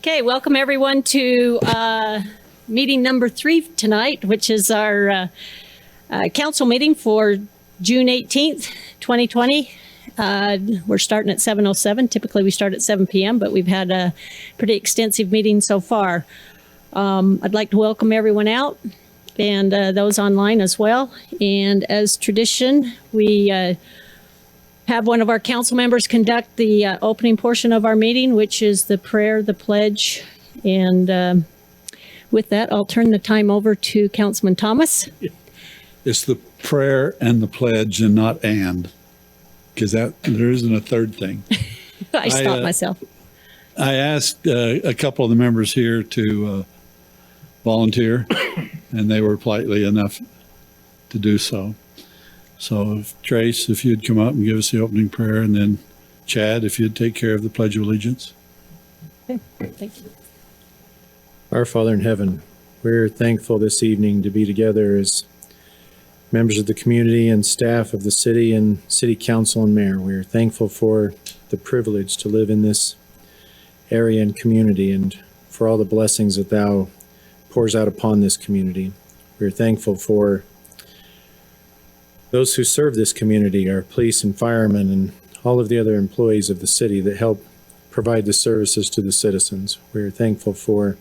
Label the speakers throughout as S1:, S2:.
S1: Okay, welcome everyone to meeting number 3 tonight, which is our council meeting for June 18th, 2020. We're starting at 7:07. Typically we start at 7 p.m., but we've had a pretty extensive meeting so far. I'd like to welcome everyone out and those online as well. And as tradition, we have one of our council members conduct the opening portion of our meeting, which is the prayer, the pledge. And with that, I'll turn the time over to Councilman Thomas.
S2: It's the prayer and the pledge and not and, because there isn't a third thing.
S1: I stopped myself.
S2: I asked a couple of the members here to volunteer, and they were politely enough to do so. So, Trace, if you'd come up and give us the opening prayer, and then Chad, if you'd take care of the Pledge of Allegiance.
S1: Okay, thank you.
S3: Our Father in heaven, we're thankful this evening to be together as members of the community and staff of the city and city council and mayor. We're thankful for the privilege to live in this area and community and for all the blessings that thou pours out upon this community. We're thankful for those who serve this community, our police and firemen and all of the other employees of the city that help provide the services to the citizens. We're thankful for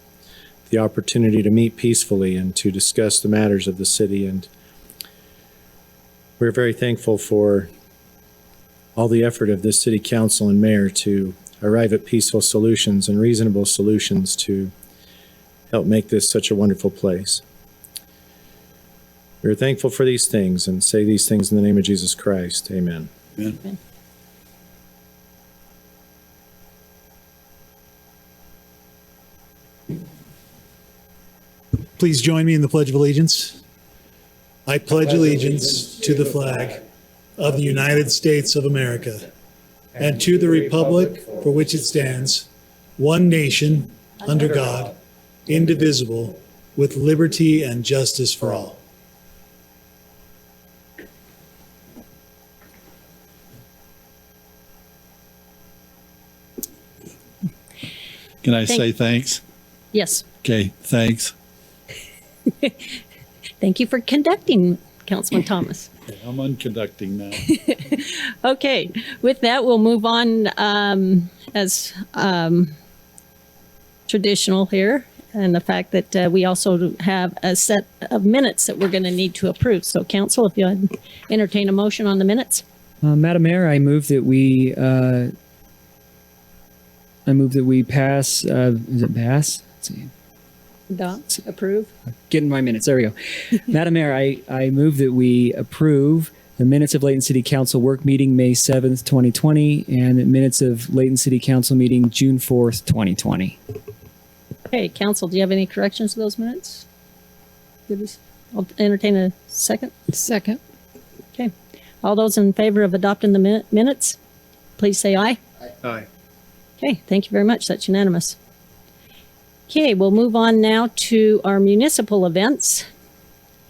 S3: the opportunity to meet peacefully and to discuss the matters of the city. And we're very thankful for all the effort of this city council and mayor to arrive at peaceful solutions and reasonable solutions to help make this such a wonderful place. We're thankful for these things and say these things in the name of Jesus Christ. Amen.
S2: Amen.
S1: Amen.
S4: Please join me in the Pledge of Allegiance. I pledge allegiance to the flag of the United States of America and to the republic for which it stands, one nation, under God, indivisible, with liberty and justice for all.
S2: Can I say thanks?
S1: Yes.
S2: Okay, thanks.
S1: Thank you for conducting, Councilman Thomas.
S2: I'm unconducting now.
S1: Okay, with that, we'll move on as traditional here, and the fact that we also have a set of minutes that we're going to need to approve. So, Council, if you entertain a motion on the minutes.
S5: Madam Mayor, I move that we pass. Is it pass? Let's see.
S1: Approve.
S5: Getting my minutes. There we go. Madam Mayor, I move that we approve the minutes of Layton City Council work meeting May 7th, 2020, and the minutes of Layton City Council meeting June 4th, 2020.
S1: Okay, Council, do you have any corrections to those minutes? I'll entertain a second.
S6: Second.
S1: Okay. All those in favor of adopting the minutes, please say aye.
S3: Aye.
S1: Okay, thank you very much. That's unanimous. Okay, we'll move on now to our municipal events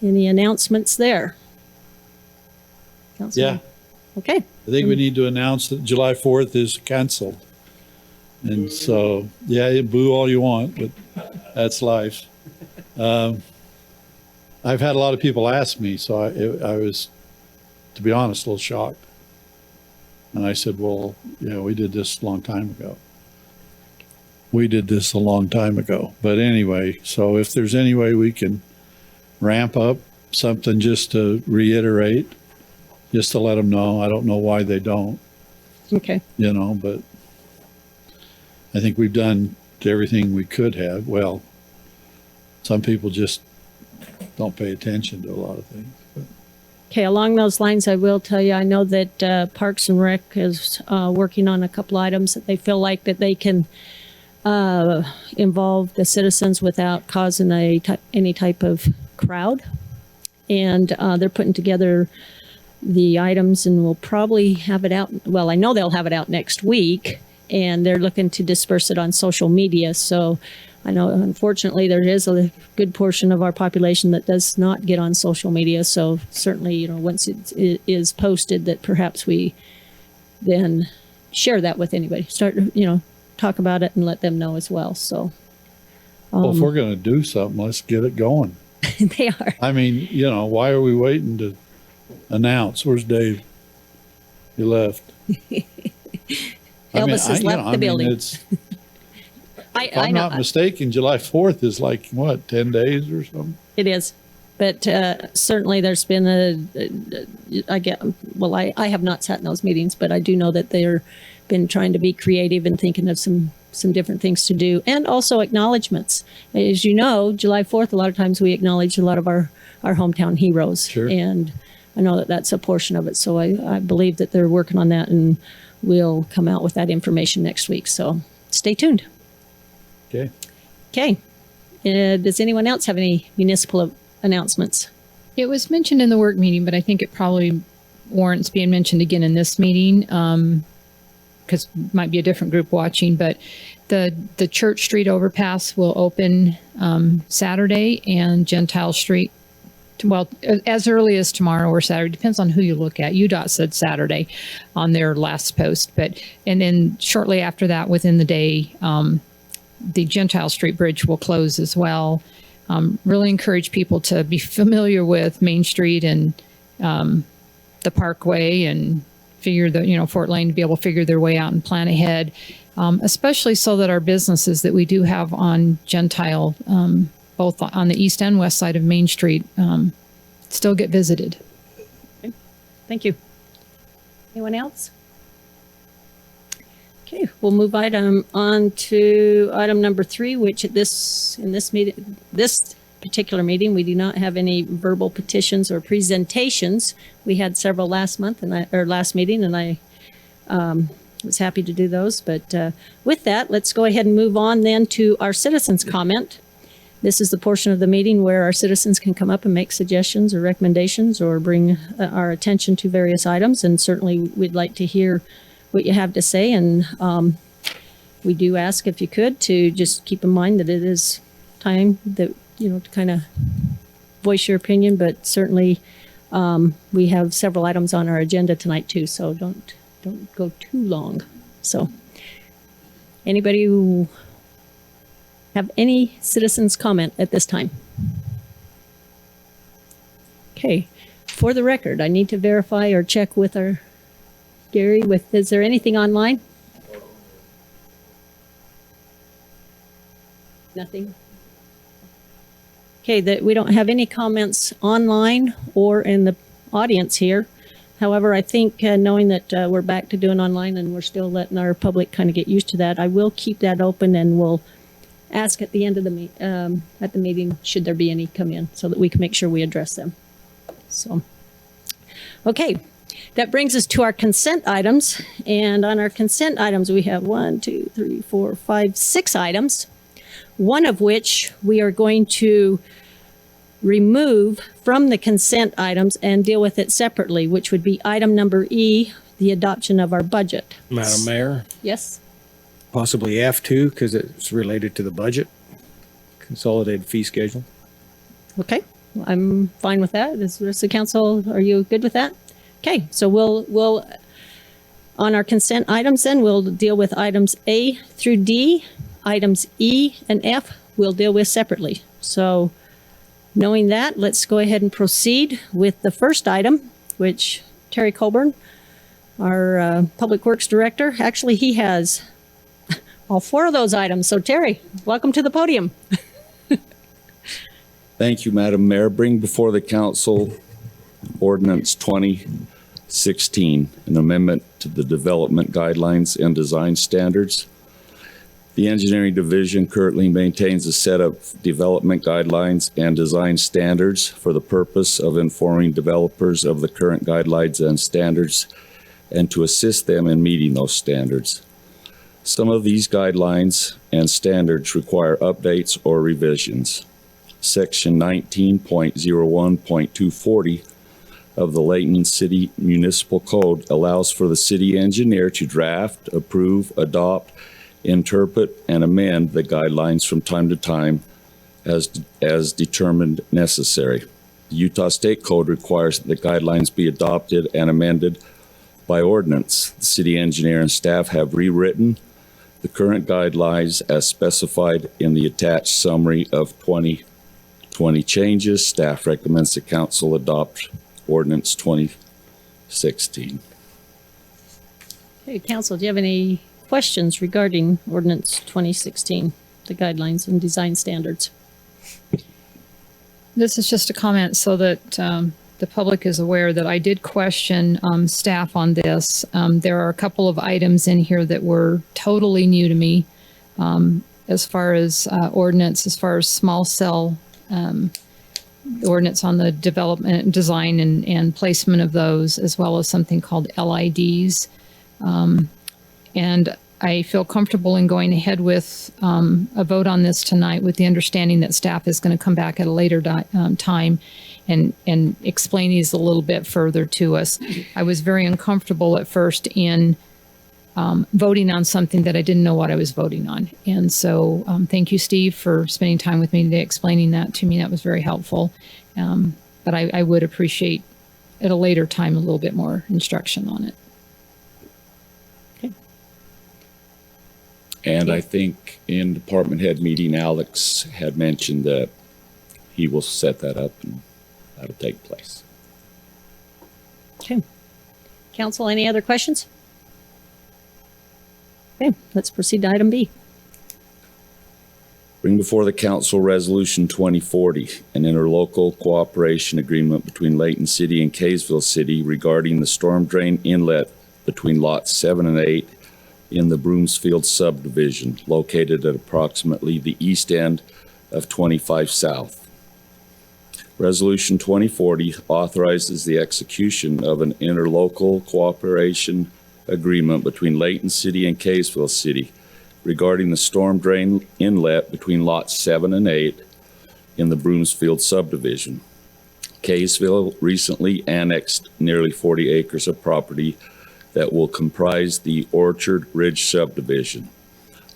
S1: and the announcements there. Councilman?
S2: Yeah.
S1: Okay.
S2: I think we need to announce that July 4th is canceled. And so, yeah, boo all you want, but that's life. I've had a lot of people ask me, so I was, to be honest, a little shocked. And I said, well, yeah, we did this a long time ago. But anyway, so if there's any way we can ramp up something just to reiterate, just to let them know. I don't know why they don't.
S1: Okay.
S2: But I think we've done everything we could have. Well, some people just don't pay attention to a lot of things.
S1: Okay, along those lines, I will tell you, I know that Parks and Rec is working on a couple items that they feel like that they can involve the citizens without causing any type of crowd. And they're putting together the items, and we'll probably have it out. Well, I know they'll have it out next week, and they're looking to disperse it on social media. So I know, unfortunately, there is a good portion of our population that does not get on social media. So certainly, once it is posted, that perhaps we then share that with anybody. Start, talk about it and let them know as well. So
S2: Well, if we're going to do something, let's get it going.
S1: they are.
S2: I mean, why are we waiting to announce? Where's Dave? He left.
S1: Elvis has left the building.
S2: If
S1: I
S2: I'm
S1: know
S2: not mistaken, July 4th is like, what, 10 days or something?
S1: it is, but certainly there's been I have not sat in those meetings, but I do know that they're been trying to be creative and thinking of some different things to do, and also acknowledgments. As you know, July 4th, a lot of times we acknowledge a lot of our hometown heroes.
S2: Sure.
S1: And I know that that's a portion of it. So I believe that they're working on that, and we'll come out with that information next week. So stay tuned.
S2: Okay.
S1: Okay. Does anyone else have any municipal announcements?
S6: It was mentioned in the work meeting, but I think it probably warrants being mentioned again in this meeting, because might be a different group watching. But the Church Street overpass will open Saturday, and Gentile Street, well, as early as tomorrow or Saturday, depends on who you look at. UDOT said Saturday on their last post, and then shortly after that, within the day, the Gentile Street Bridge will close as well. Really encourage people to be familiar with Main Street and the Parkway, and figure the Fort Lane, to be able to figure their way out and plan ahead, especially so that our businesses that we do have on Gentile, both on the east and west side of Main Street, still get visited.
S1: Thank you. Anyone else? Okay, we'll move on to item number 3, which in this particular meeting, we do not have any verbal petitions or presentations. We had several last meeting, and I was happy to do those. But with that, let's go ahead and move on then to our citizens' comment. This is the portion of the meeting where our citizens can come up and make suggestions or recommendations or bring our attention to various items. And certainly we'd like to hear what you have to say. And we do ask, if you could, to just keep in mind that it is time that, to kind of voice your opinion. But certainly we have several items on our agenda tonight too. So don't go too long. So anybody who have any citizens comment at this time? Okay, for the record, I need to verify or check with our Gary, is there anything online? Nothing? Okay, that we don't have any comments online or in the audience here. However, I think knowing that we're back to doing online and we're still letting our public kind of get used to that, I will keep that open, and we'll ask at the end of the meeting, should there be any come in, so that we can make sure we address them. So, okay, that brings us to our consent items. And on our consent items, we have 6 items, one of which we are going to remove from the consent items and deal with it separately, which would be item number E, the adoption of our budget.
S7: Madam Mayor,
S1: Yes?
S7: possibly F2 because it's related to the budget, Consolidated Fee Schedule.
S1: Okay, I'm fine with that. Is the rest of the council, are you good with that? Okay, so we'll on our consent items then, we'll deal with items A through D. Items E and F we'll deal with separately. So knowing that, let's go ahead and proceed with the first item, which Terry Colburn, our Public Works Director, actually he has all 4 of those items. So Terry, welcome to the podium.
S8: Thank you, Madam Mayor. Bring before the council Ordinance 2016, an amendment to the Development Guidelines and Design Standards. The Engineering Division currently maintains a set of development guidelines and design standards for the purpose of informing developers of the current guidelines and standards and to assist them in meeting those standards. Some of these guidelines and standards require updates or revisions. Section 19.01.240 of the Layton City Municipal Code allows for the city engineer to draft, approve, adopt, interpret, and amend the guidelines from time to time as determined necessary. The Utah State Code requires that the guidelines be adopted and amended by ordinance. The city engineer and staff have rewritten the current guidelines as specified in the attached summary of 2020 changes. Staff recommends the council adopt ordinance 2016.
S1: Okay, council, do you have any questions regarding ordinance 2016, the guidelines and design standards?
S6: This is just a comment so that the public is aware that I did question staff on this. There are a couple of items in here that were totally new to me as far as ordinance, as far as small cell ordinance on the development, design, and placement of those, as well as something called LIDs. And I feel comfortable in going ahead with a vote on this tonight with the understanding that staff is going to come back at a later time and explain these a little bit further to us. I was very uncomfortable at first in voting on something that I didn't know what I was voting on. And so thank you, Steve, for spending time with me today explaining that to me. That was very helpful. But I would appreciate at a later time a little bit more instruction on it.
S8: And I think in department head meeting, Alex had mentioned that he will set that up and that'll take place.
S1: Okay. Council, any other questions? Okay, let's proceed to item B.
S8: Bring before the council resolution 2040, an interlocal cooperation agreement between Layton City and Kaysville City regarding the storm drain inlet between lots 7 and 8 in the Broomsfield subdivision, located at approximately the east end of 25 South. Resolution 2040 authorizes the execution of an interlocal cooperation agreement between Layton City and Kaysville City regarding the storm drain inlet between lots 7 and 8 in the Broomsfield subdivision. Kaysville recently annexed nearly 40 acres of property that will comprise the Orchard Ridge subdivision.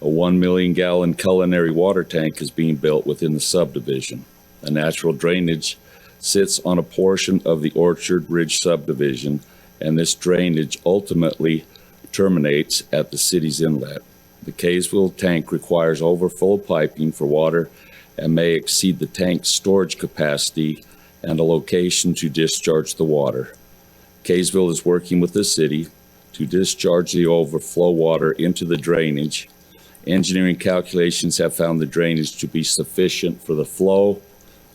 S8: A 1 million gallon culinary water tank is being built within the subdivision. A natural drainage sits on a portion of the Orchard Ridge subdivision, and this drainage ultimately terminates at the city's inlet. The Kaysville tank requires overflow piping for water and may exceed the tank's storage capacity and a location to discharge the water. Kaysville is working with the city to discharge the overflow water into the drainage. Engineering calculations have found the drainage to be sufficient for the flow.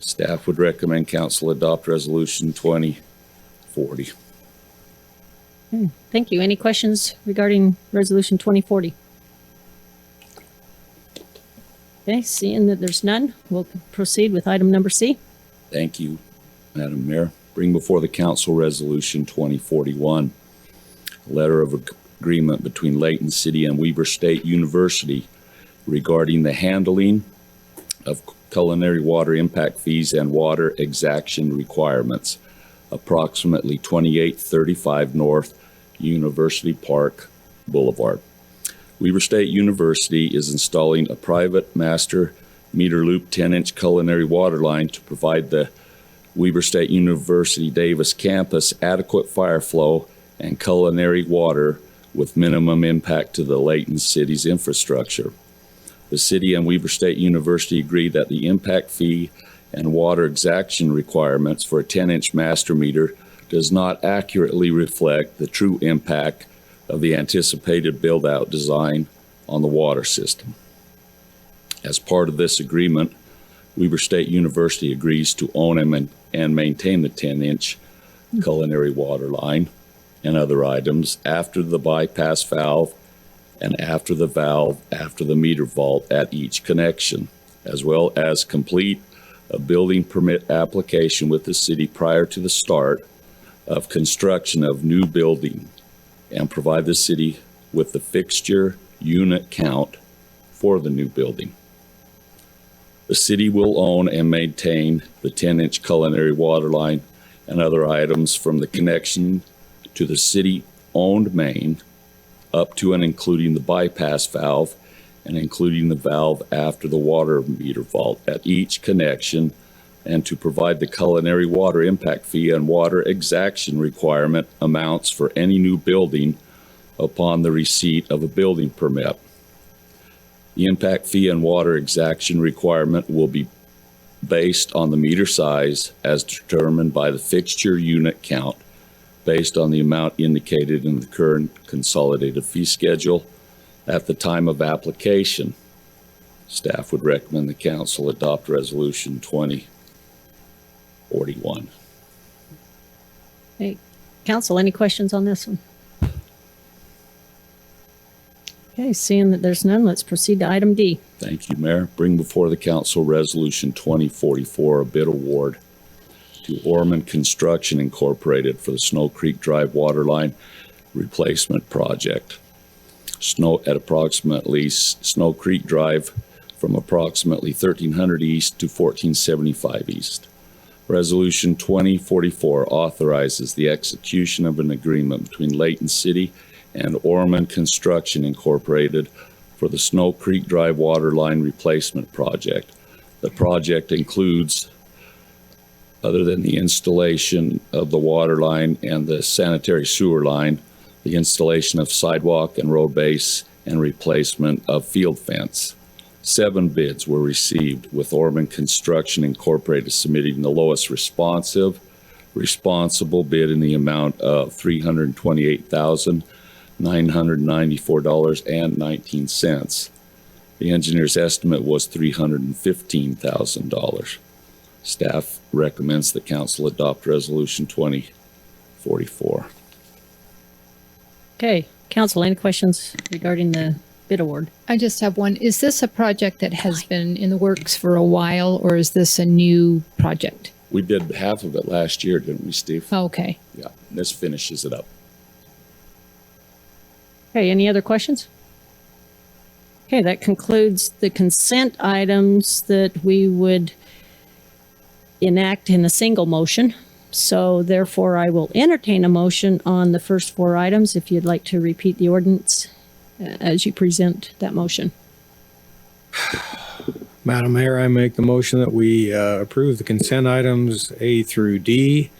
S8: Staff would recommend council adopt resolution 2040.
S1: Thank you. Any questions regarding resolution 2040? Okay, seeing that there's none, we'll proceed with item number C.
S8: Thank you, Madam Mayor. Bring before the council resolution 2041. Letter of agreement between Layton City and Weber State University regarding the handling of culinary water impact fees and water exaction requirements, approximately 2835 North University Park Boulevard. Weber State University is installing a private master meter loop 10-inch culinary water line to provide the Weber State University Davis campus adequate fire flow and culinary water with minimum impact to the Layton City's infrastructure. The city and Weber State University agree that the impact fee and water exaction requirements for a 10-inch master meter does not accurately reflect the true impact of the anticipated build-out design on the water system. As part of this agreement, Weber State University agrees to own and maintain the 10-inch culinary water line and other items after the bypass valve and after the meter vault at each connection, as well as complete a building permit application with the city prior to the start of construction of new building and provide the city with the fixture unit count for the new building. The city will own and maintain the 10-inch culinary water line and other items from the connection to the city-owned main up to and including the bypass valve and including the valve after the water meter vault at each connection, and to provide the culinary water impact fee and water exaction requirement amounts for any new building upon the receipt of a building permit. The impact fee and water exaction requirement will be based on the meter size as determined by the fixture unit count based on the amount indicated in the current consolidated fee schedule at the time of application. Staff would recommend the council adopt Resolution 2041.
S1: Hey, council, any questions on this one? Okay, seeing that there's none, let's proceed to item D.
S8: Thank you, Mayor. Bring before the council Resolution 2044, a bid award to Orman Construction Incorporated for the Snow Creek Drive Waterline Replacement Project. Snow Creek Drive from approximately 1300 east to 1475 east. Resolution 2044 authorizes the execution of an agreement between Layton City and Orman Construction Incorporated for the Snow Creek Drive Waterline Replacement Project. The project includes, other than the installation of the water line and the sanitary sewer line, the installation of sidewalk and road base and replacement of field fence. 7 bids were received, with Orman Construction Incorporated submitting the lowest responsible bid in the amount of $328,994.19. The engineer's estimate was $315,000. Staff recommends the council adopt Resolution 2044.
S1: Okay, council, any questions regarding the bid award?
S6: I just have one. Is this a project that has been in the works for a while, or is this a new project?
S8: We did half of it last year, didn't we, Steve?
S6: Okay.
S8: Yeah, this finishes it up.
S1: Okay, any other questions? Okay, that concludes the consent items that we would enact in a single motion. So therefore, I will entertain a motion on the first 4 items if you'd like to repeat the ordinance as you present that motion.
S7: Madam Mayor, I make the motion that we approve the consent items A through D.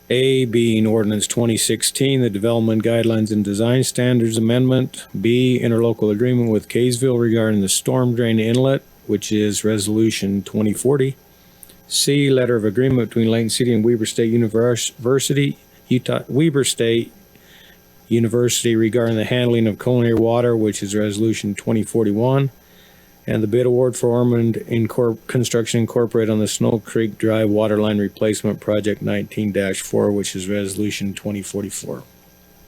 S7: A being ordinance 2016, the Development Guidelines and Design Standards Amendment. B, interlocal agreement with Kaysville regarding the storm drain inlet, which is Resolution 2040. C, letter of agreement between Layton City and Weber State University, Weber State University regarding the handling of culinary water, which is Resolution 2041. And the bid award for Ormond Construction Incorporated on the Snow Creek Drive Waterline Replacement Project 19-4, which is Resolution 2044.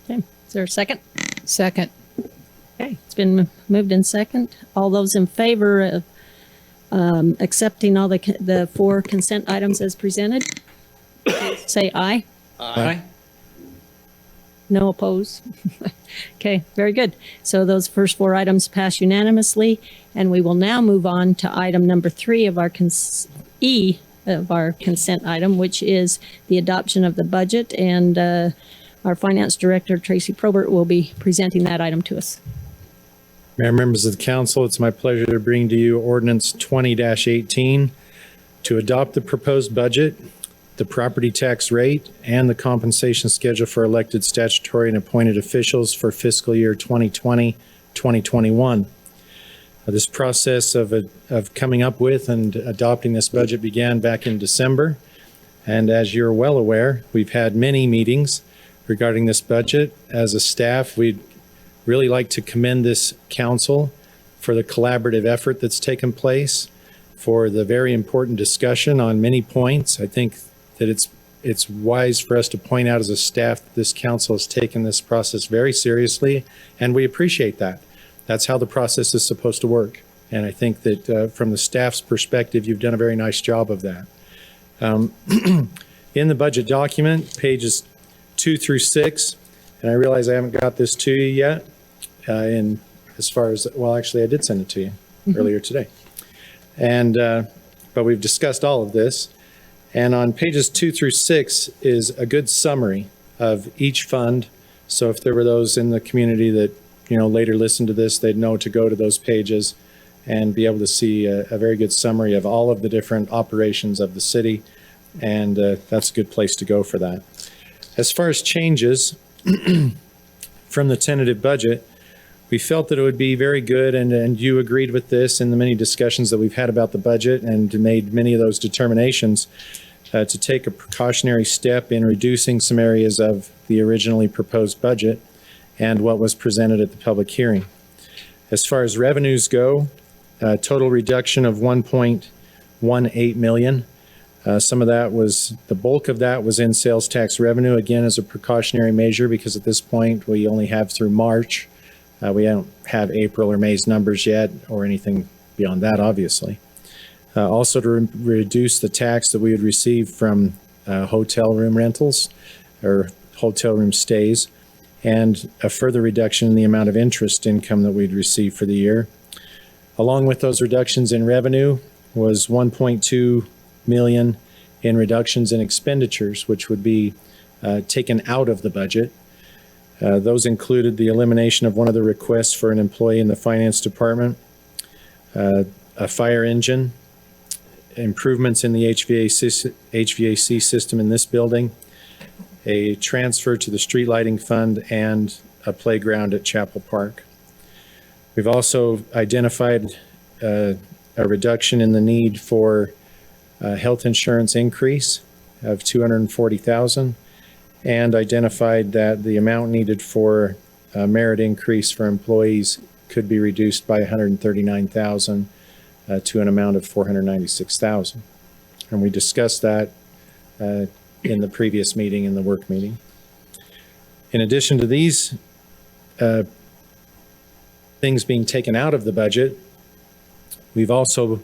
S1: Okay, is there a second?
S6: Second.
S1: Okay, it's been moved in second. All those in favor of accepting all the 4 consent items as presented, say aye.
S7: Aye.
S1: No oppose. Okay, very good. So those first 4 items pass unanimously, and we will now move on to item number 3 of our consent item, which is the adoption of the budget, and our finance director, Tracy Probert, will be presenting that item to us.
S3: Mayor, members of the council, it's my pleasure to bring to you ordinance 20-18 to adopt the proposed budget, the property tax rate, and the compensation schedule for elected statutory and appointed officials for fiscal year 2020-2021. This process of coming up with and adopting this budget began back in December. And as you're well aware, we've had many meetings regarding this budget. As a staff, we'd really like to commend this council for the collaborative effort that's taken place, for the very important discussion on many points. I think that it's wise for us to point out as a staff that this council has taken this process very seriously, and we appreciate that. That's how the process is supposed to work. And I think that from the staff's perspective, you've done a very nice job of that. In the budget document, pages 2 through 6, and I realize I haven't got this to you yet, in as far as, well, actually I did send it to you earlier today. And, but we've discussed all of this. And on pages 2 through 6 is a good summary of each fund. So if there were those in the community that, later listen to this, they'd know to go to those pages and be able to see a very good summary of all of the different operations of the city. And that's a good place to go for that. As far as changes from the tentative budget, we felt that it would be very good, and you agreed with this in the many discussions that we've had about the budget and made many of those determinations, to take a precautionary step in reducing some areas of the originally proposed budget and what was presented at the public hearing. As far as revenues go, total reduction of 1.18 million. Some of that was, the bulk of that was in sales tax revenue, again, as a precautionary measure, because at this point, we only have through March. We don't have April or May's numbers yet, or anything beyond that, obviously. Also to reduce the tax that we would receive from hotel room rentals or hotel room stays, and a further reduction in the amount of interest income that we'd receive for the year. Along with those reductions in revenue was 1.2 million in reductions in expenditures, which would be taken out of the budget. Those included the elimination of one of the requests for an employee in the finance department, a fire engine, improvements in the HVAC system in this building, a transfer to the street lighting fund, and a playground at Chapel Park. We've also identified a reduction in the need for health insurance increase of $240,000, and identified that the amount needed for merit increase for employees could be reduced by $139,000 to an amount of $496,000. And we discussed that in the previous meeting, in the work meeting. In addition to these things being taken out of the budget, we've also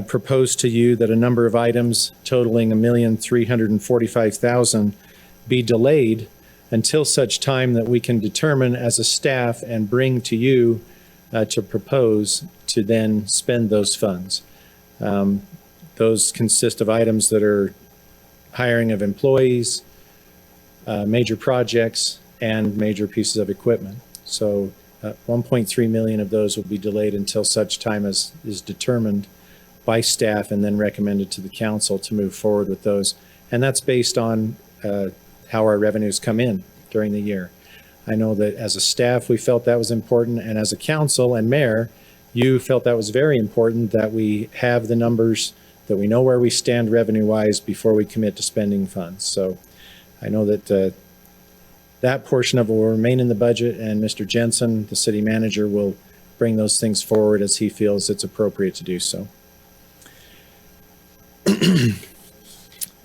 S3: proposed to you that a number of items totaling $1,345,000 be delayed until such time that we can determine as a staff and bring to you to propose to then spend those funds. Those consist of items that are hiring of employees, major projects, and major pieces of equipment. So 1.3 million of those will be delayed until such time as is determined by staff and then recommended to the council to move forward with those. And that's based on how our revenues come in during the year. I know that as a staff, we felt that was important, and as a council and mayor, you felt that was very important, that we have the numbers, that we know where we stand revenue-wise before we commit to spending funds. So I know that that portion of it will remain in the budget, and Mr. Jensen, the city manager, will bring those things forward as he feels it's appropriate to do so.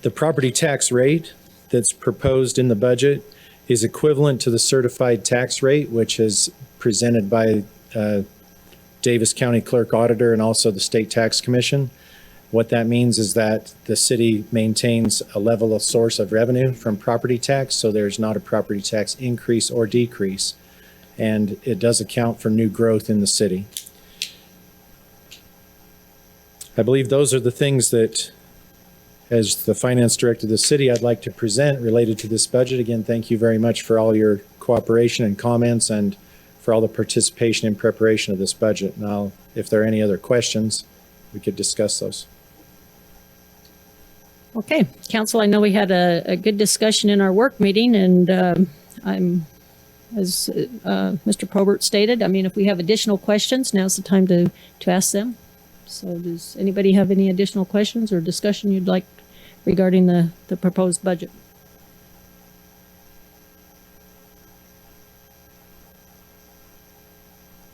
S3: The property tax rate that's proposed in the budget is equivalent to the certified tax rate, which is presented by Davis County Clerk Auditor and also the State Tax Commission. What that means is that the city maintains a level of source of revenue from property tax, so there's not a property tax increase or decrease, and it does account for new growth in the city. I believe those are the things that, as the finance director of the city, I'd like to present related to this budget. Again, thank you very much for all your cooperation and comments, and for all the participation in preparation of this budget. Now, if there are any other questions, we could discuss those.
S1: Okay, council, I know we had a good discussion in our work meeting, and I'm, as Mr. Probert stated, I mean, if we have additional questions, now's the time to ask them. So does anybody have any additional questions or discussion you'd like regarding the proposed budget?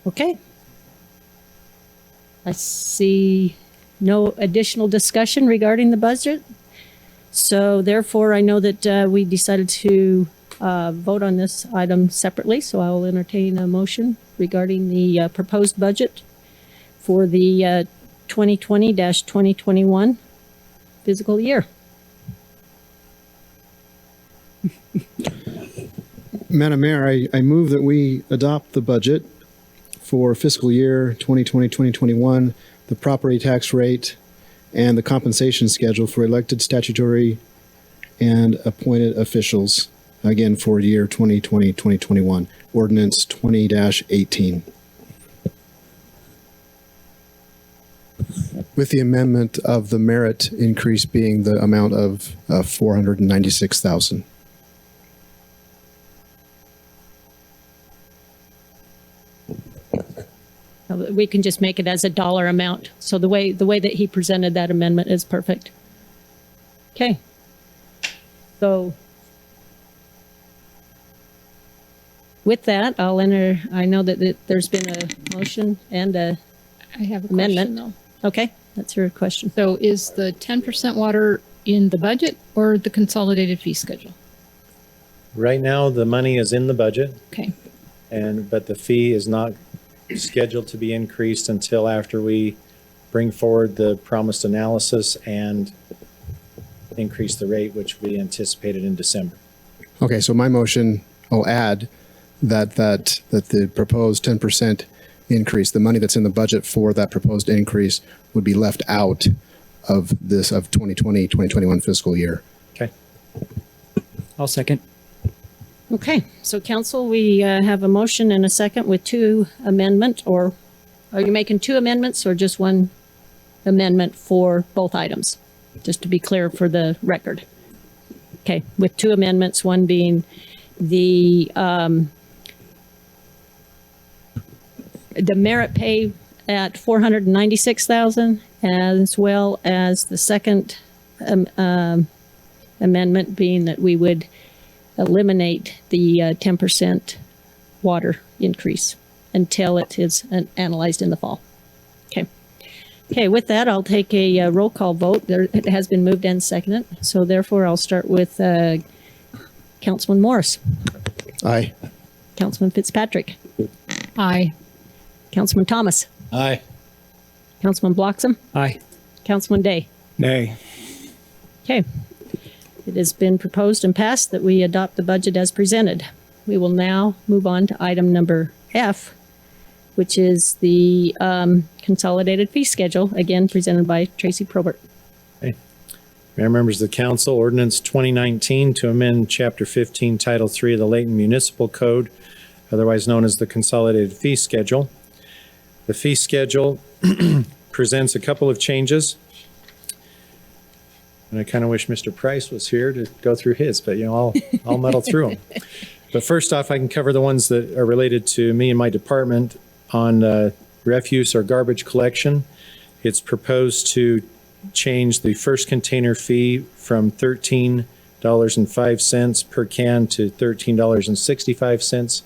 S1: Okay. I see no additional discussion regarding the budget. So therefore, I know that we decided to vote on this item separately. So I will entertain a motion regarding the proposed budget for the 2020-2021 fiscal year.
S9: Madam Mayor, I move that we adopt the budget for fiscal year 2020-2021, the property tax rate, and the compensation schedule for elected statutory and appointed officials, again for year 2020-2021, ordinance 20-18. With the amendment of the merit increase being the amount of $496,000.
S1: We can just make it as a dollar amount. So the way that he presented that amendment is perfect. Okay. So with that, I know that there's been a motion and a
S6: I have a
S1: amendment.
S6: question though.
S1: Okay, that's your question.
S6: So is the 10% water in the budget or the consolidated fee schedule?
S3: Right now, the money is in the budget,
S6: Okay.
S3: but the fee is not scheduled to be increased until after we bring forward the promised analysis and increase the rate, which we anticipated in December.
S9: Okay, so my motion will add that the proposed 10% increase, the money that's in the budget for that proposed increase would be left out of 2020, 2021 fiscal year.
S3: Okay.
S5: I'll second.
S1: Okay, so council, we have a motion and a second with two amendment, or are you making two amendments or just one amendment for both items? Just to be clear for the record. Okay, with two amendments, one being the merit pay at 496,000, as well as the second amendment being that we would eliminate the 10% water increase until it is analyzed in the fall. Okay. Okay, with that, I'll take a roll call vote. It has been moved and seconded, so therefore I'll start with Councilman Morris,
S9: Aye.
S1: Councilman Fitzpatrick,
S6: Aye.
S1: Councilman Thomas,
S2: Aye.
S1: Councilman Bloxham,
S5: Aye.
S1: Councilman Day.
S7: Nay.
S1: Okay. It has been proposed and passed that we adopt the budget as presented. We will now move on to item number F, which is the Consolidated Fee Schedule, again presented by Tracy Probert.
S3: Mayor, members of the council, ordinance 2019 to amend Chapter 15, Title 3 of the Layton Municipal Code, otherwise known as the Consolidated Fee Schedule. The fee schedule presents a couple of changes. And I kind of wish Mr. Price was here to go through his, but I'll muddle through them. But first off, I can cover the ones that are related to me and my department on refuse or garbage collection. It's proposed to change the first container fee from $13.05 per can to $13.65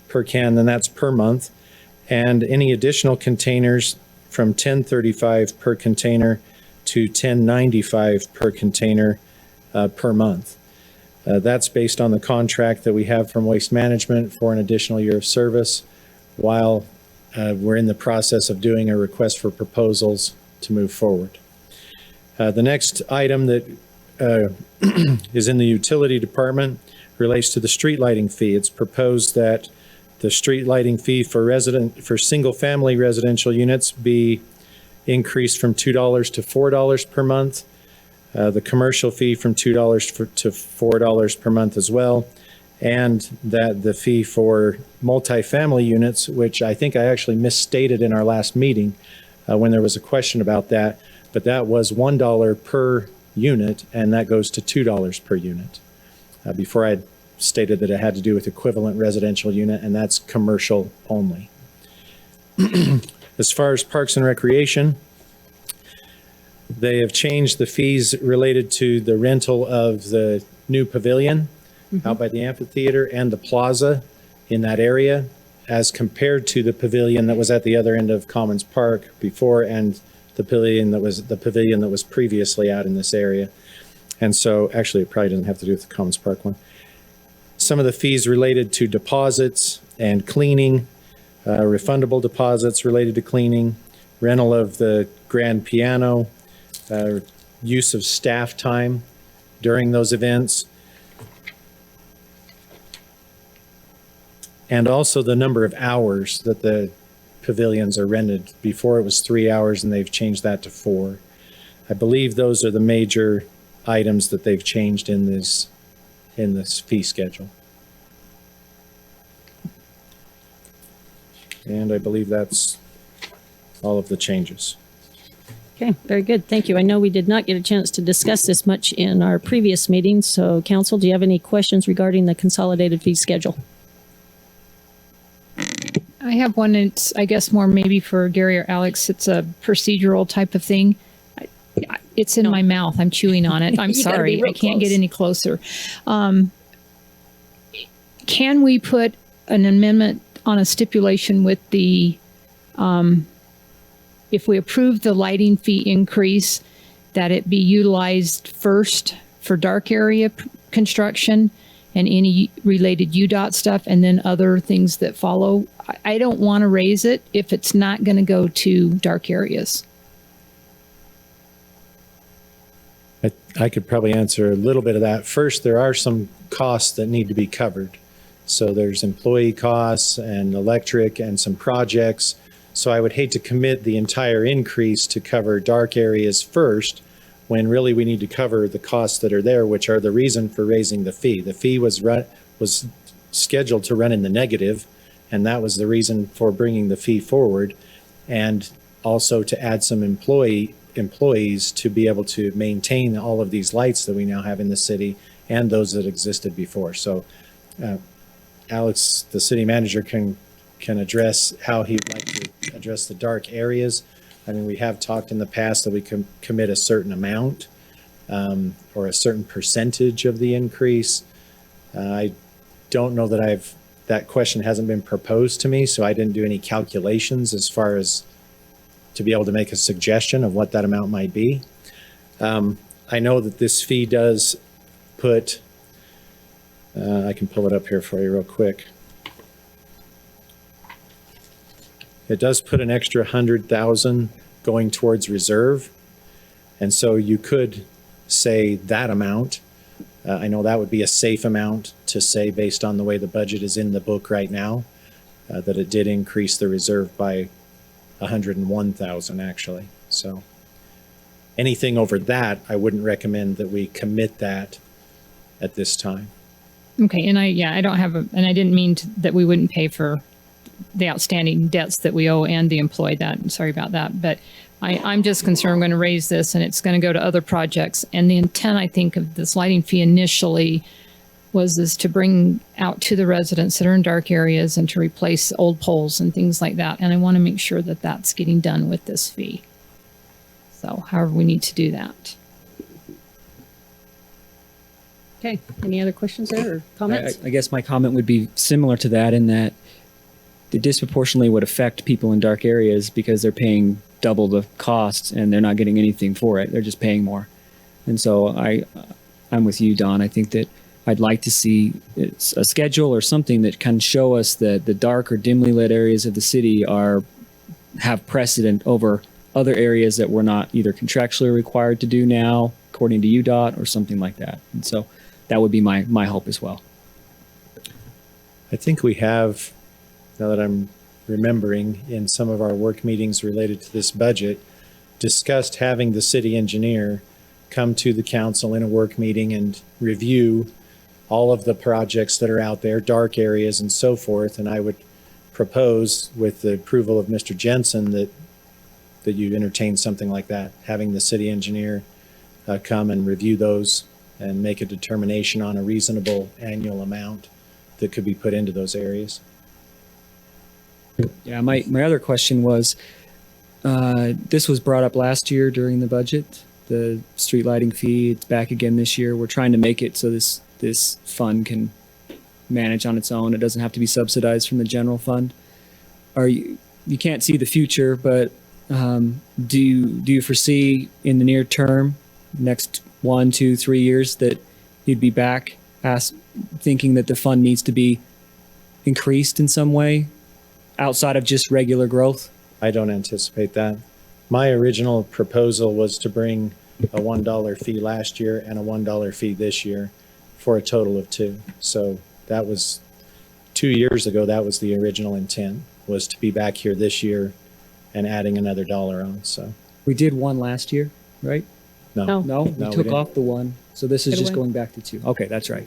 S3: per can, and that's per month. And any additional containers from $10.35 per container to $10.95 per container per month. That's based on the contract that we have from Waste Management for an additional year of service, while we're in the process of doing a request for proposals to move forward. The next item that is in the utility department relates to the street lighting fee. It's proposed that the street lighting fee for single-family residential units be increased from $2 to $4 per month. The commercial fee from $2 to $4 per month as well. And that the fee for multifamily units, which I think I actually misstated in our last meeting when there was a question about that, but that was $1 per unit, and that goes to $2 per unit. Before I stated that it had to do with equivalent residential unit, and that's commercial only. As far as Parks and Recreation, they have changed the fees related to the rental of the new pavilion out by the amphitheater and the plaza in that area, as compared to the pavilion that was at the other end of Commons Park before, and the pavilion that was previously out in this area. And so actually it probably doesn't have to do with the Commons Park one. Some of the fees related to deposits and cleaning, refundable deposits related to cleaning, rental of the grand piano, use of staff time during those events, and also the number of hours that the pavilions are rented. Before it was 3 hours, and they've changed that to 4. I believe those are the major items that they've changed in this fee schedule. And I believe that's all of the changes.
S1: Okay, very good. Thank you. I know we did not get a chance to discuss this much in our previous meeting. So council, do you have any questions regarding the consolidated fee schedule?
S6: I have one. It's, I guess, more maybe for Gary or Alex. It's a procedural type of thing. It's in my mouth. I'm chewing on it. I'm
S1: You gotta be
S6: sorry.
S1: real
S6: I can't get
S1: close.
S6: any closer. Can we put an amendment on a stipulation with the, if we approve the lighting fee increase, that it be utilized first for dark area construction and any related UDOT stuff, and then other things that follow? I don't want to raise it if it's not going to go to dark areas.
S3: I could probably answer a little bit of that. First, there are some costs that need to be covered. So there's employee costs and electric and some projects. So I would hate to commit the entire increase to cover dark areas first, when really we need to cover the costs that are there, which are the reason for raising the fee. The fee was scheduled to run in the negative, and that was the reason for bringing the fee forward. And also to add some employees to be able to maintain all of these lights that we now have in the city and those that existed before. So Alex, the city manager, can address how he'd like to address the dark areas. I mean, we have talked in the past that we can commit a certain amount or a certain percentage of the increase. I don't know that that question hasn't been proposed to me, so I didn't do any calculations as far as to be able to make a suggestion of what that amount might be. I know that this fee does put, I can pull it up here for you real quick. It does put an extra 100,000 going towards reserve. And so you could say that amount. I know that would be a safe amount to say based on the way the budget is in the book right now, that it did increase the reserve by 101,000 actually. So anything over that, I wouldn't recommend that we commit that at this time.
S6: Okay, and I don't have and I didn't mean that we wouldn't pay for the outstanding debts that we owe and the employee. Sorry about that, but I'm just concerned I'm going to raise this and it's going to go to other projects. And the intent, I think, of this lighting fee initially was to bring out to the residents that are in dark areas and to replace old poles and things like that. And I want to make sure that that's getting done with this fee. So however we need to do that.
S1: Okay, any other questions there or comments?
S5: I guess my comment would be similar to that, in that it disproportionately would affect people in dark areas because they're paying double the costs and they're not getting anything for it. They're just paying more. And so I'm with you, Don. I think that I'd like to see a schedule or something that can show us that the dark or dimly lit areas of the city have precedent over other areas that we're not either contractually required to do now, according to UDOT, or something like that. And so that would be my hope as well.
S3: I think we have, now that I'm remembering, in some of our work meetings related to this budget, discussed having the city engineer come to the council in a work meeting and review all of the projects that are out there, dark areas and so forth. And I would propose, with the approval of Mr. Jensen, that you entertain something like that, having the city engineer come and review those and make a determination on a reasonable annual amount that could be put into those areas.
S5: Yeah, my other question was, this was brought up last year during the budget, the street lighting fee. It's back again this year. We're trying to make it so this fund can manage on its own. It doesn't have to be subsidized from the general fund. You can't see the future, but do you foresee in the near term, next 1, 2, 3 years, that you'd be back thinking that the fund needs to be increased in some way outside of just regular growth?
S3: I don't anticipate that. My original proposal was to bring a $1 fee last year and a $1 fee this year for a total of $2. So that was 2 years ago. That was the original intent, was to be back here this year and adding another $1 on. So
S5: We did one last year, right?
S3: no.
S5: No, we
S3: we
S5: took
S3: didn't.
S5: off the one. So this is
S1: Took
S5: just
S1: away.
S5: going back to 2. Okay, that's right.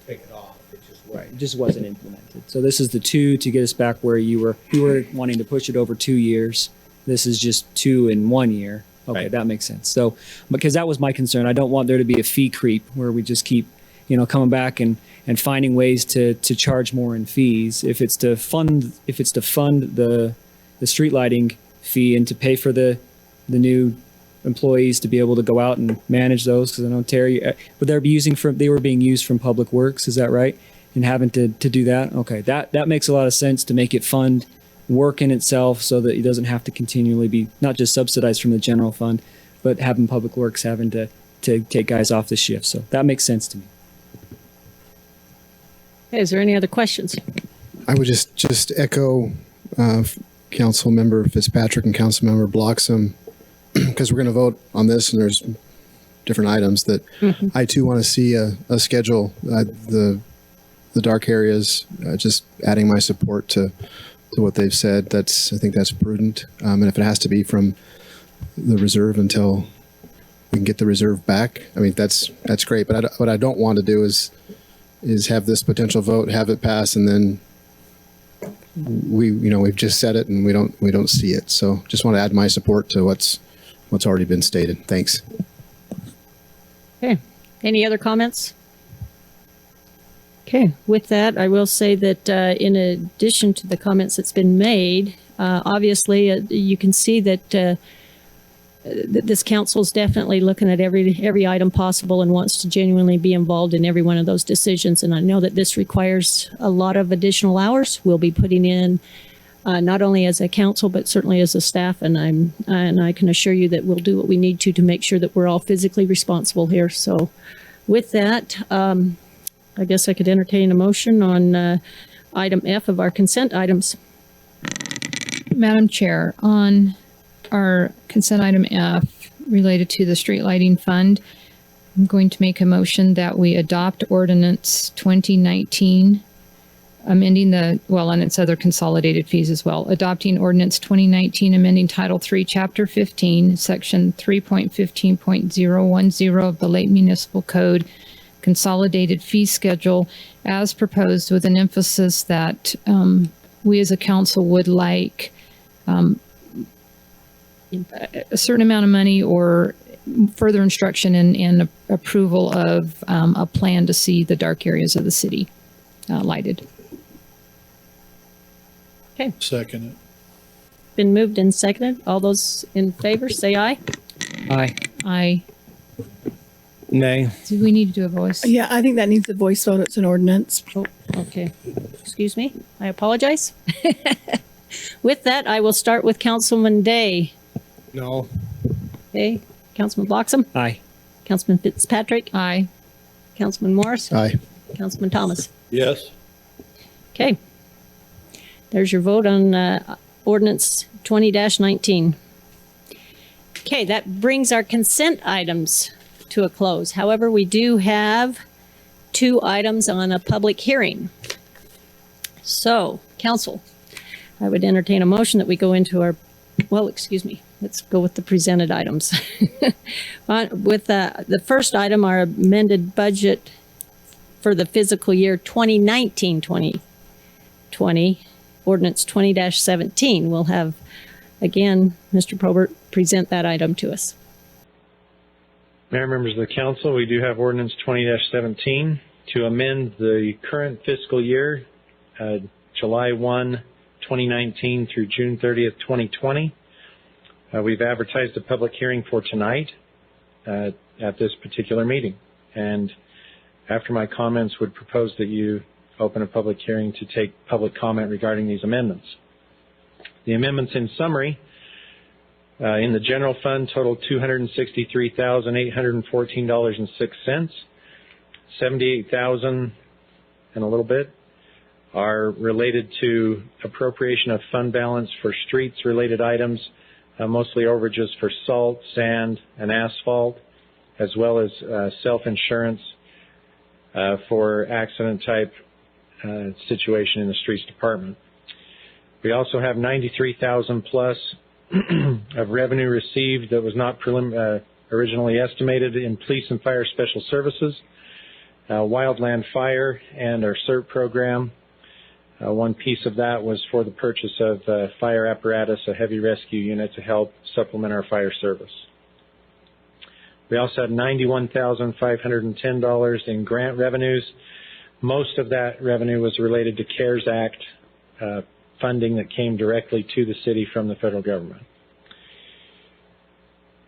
S7: Take it off. It just
S5: Right, it just wasn't implemented. So this is the 2 to get us back where you were wanting to push it over 2 years. This is just 2 in 1 year. Okay,
S3: Right.
S5: that makes sense. So, because that was my concern. I don't want there to be a fee creep where we just keep coming back and finding ways to charge more in fees. If it's to fund the street lighting fee and to pay for the new employees to be able to go out and manage those, because I know Terry, but they were being used from Public Works, is that right? And having to do that, okay, that makes a lot of sense to make it fund work in itself, so that it doesn't have to continually be not just subsidized from the general fund, but having Public Works having to take guys off the shift. So that makes sense to me.
S1: Okay, is there any other questions?
S9: I would just echo Council Member Fitzpatrick and Council Member Bloxham, because we're going to vote on this, and there's different items that I too want to see a schedule. The dark areas, just adding my support to what they've said. I think that's prudent. And if it has to be from the reserve until we can get the reserve back, I mean, that's great. But what I don't want to do is have this potential vote, have it pass, and then we've just said it and we don't see it. So just want to add my support to what's already been stated. Thanks.
S1: Okay, any other comments? Okay, with that, I will say that in addition to the comments that's been made, obviously you can see that this council is definitely looking at every item possible and wants to genuinely be involved in every one of those decisions. And I know that this requires a lot of additional hours we'll be putting in, not only as a council, but certainly as a staff. And I can assure you that we'll do what we need to make sure that we're all physically responsible here. So with that, I guess I could entertain a motion on item F of our consent items.
S6: Madam Chair, on our consent item F related to the street lighting fund, I'm going to make a motion that we adopt ordinance 2019, amending and its other consolidated fees as well, adopting ordinance 2019, amending Title 3, Chapter 15, Section 3.15.010 of the Layton Municipal Code, Consolidated Fee Schedule, as proposed, with an emphasis that we as a council would like a certain amount of money or further instruction and approval of a plan to see the dark areas of the city lighted.
S1: Okay,
S2: Second it.
S1: been moved and seconded. All those in favor, say aye.
S5: Aye.
S7: Nay.
S6: Do we need to do a voice?
S10: Yeah, I think that needs a voice vote. It's an ordinance.
S1: Oh, okay. Excuse me. I apologize. With that, I will start with Councilman Day.
S7: No.
S1: Okay. Councilman Bloxham.
S5: Aye.
S1: Councilman Fitzpatrick.
S6: Aye.
S1: Councilman Morris.
S9: Aye.
S1: Councilman Thomas.
S2: Yes.
S1: Okay. There's your vote on ordinance 20-19. Okay, that brings our consent items to a close. However, we do have 2 items on a public hearing. So, council, I would entertain a motion that we go into our, let's go with the presented items. With the first item, our amended budget for the fiscal year 2019-2020, ordinance 20-17. We'll have, again, Mr. Probert present that item to us.
S11: Mayor, members of the council, we do have ordinance 20-17 to amend the current fiscal year, July 1, 2019 through June 30th, 2020. We've advertised a public hearing for tonight at this particular meeting. And after my comments, would propose that you open a public hearing to take public comment regarding these amendments. The amendments in summary, in the general fund total $263,814.06. $78,000 and a little bit are related to appropriation of fund balance for streets related items, mostly overages for salt, sand, and asphalt, as well as self-insurance for accident type situation in the streets department. We also have $93,000 plus of revenue received that was not originally estimated in police and fire special services, wildland fire, and our CERT program. One piece of that was for the purchase of fire apparatus, a heavy rescue unit to help supplement our fire service. We also had $91,510 in grant revenues. Most of that revenue was related to CARES Act funding that came directly to the city from the federal government.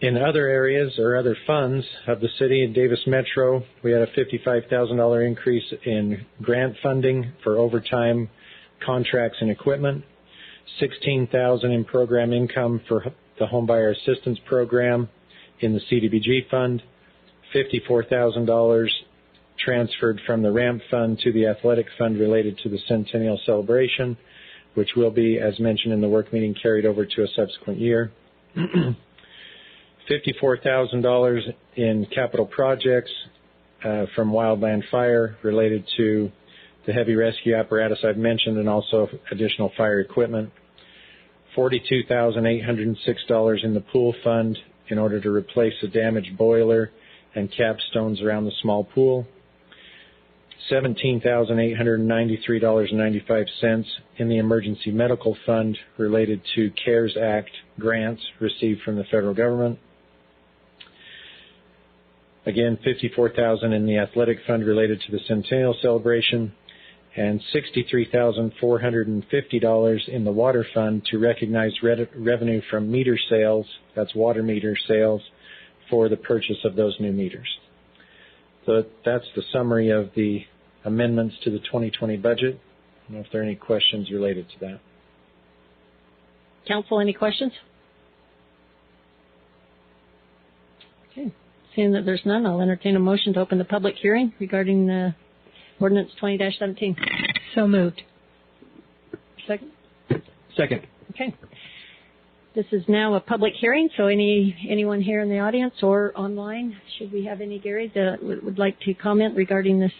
S11: In other areas or other funds of the city in Davis Metro, we had a $55,000 increase in grant funding for overtime contracts and equipment, $16,000 in program income for the Homebuyer Assistance Program in the CDBG fund, $54,000 transferred from the RAMP fund to the athletic fund related to the Centennial Celebration, which will be, as mentioned in the work meeting, carried over to a subsequent year. $54,000 in capital projects from Wildland Fire related to the heavy rescue apparatus I've mentioned and also additional fire equipment. $42,806 in the pool fund in order to replace a damaged boiler and capstones around the small pool. $17,893.95 in the emergency medical fund related to CARES Act grants received from the federal government. Again, $54,000 in the athletic fund related to the Centennial Celebration, and $63,450 in the water fund to recognize revenue from meter sales, that's water meter sales, for the purchase of those new meters. So that's the summary of the amendments to the 2020 budget. I don't know if there are any questions related to that.
S1: Council, any questions? Okay. Seeing that there's none, I'll entertain a motion to open the public hearing regarding the ordinance 20-17.
S6: So moved.
S1: Second?
S5: Second.
S1: Okay. This is now a public hearing, so anyone here in the audience or online, should we have any, Gary, that would like to comment regarding this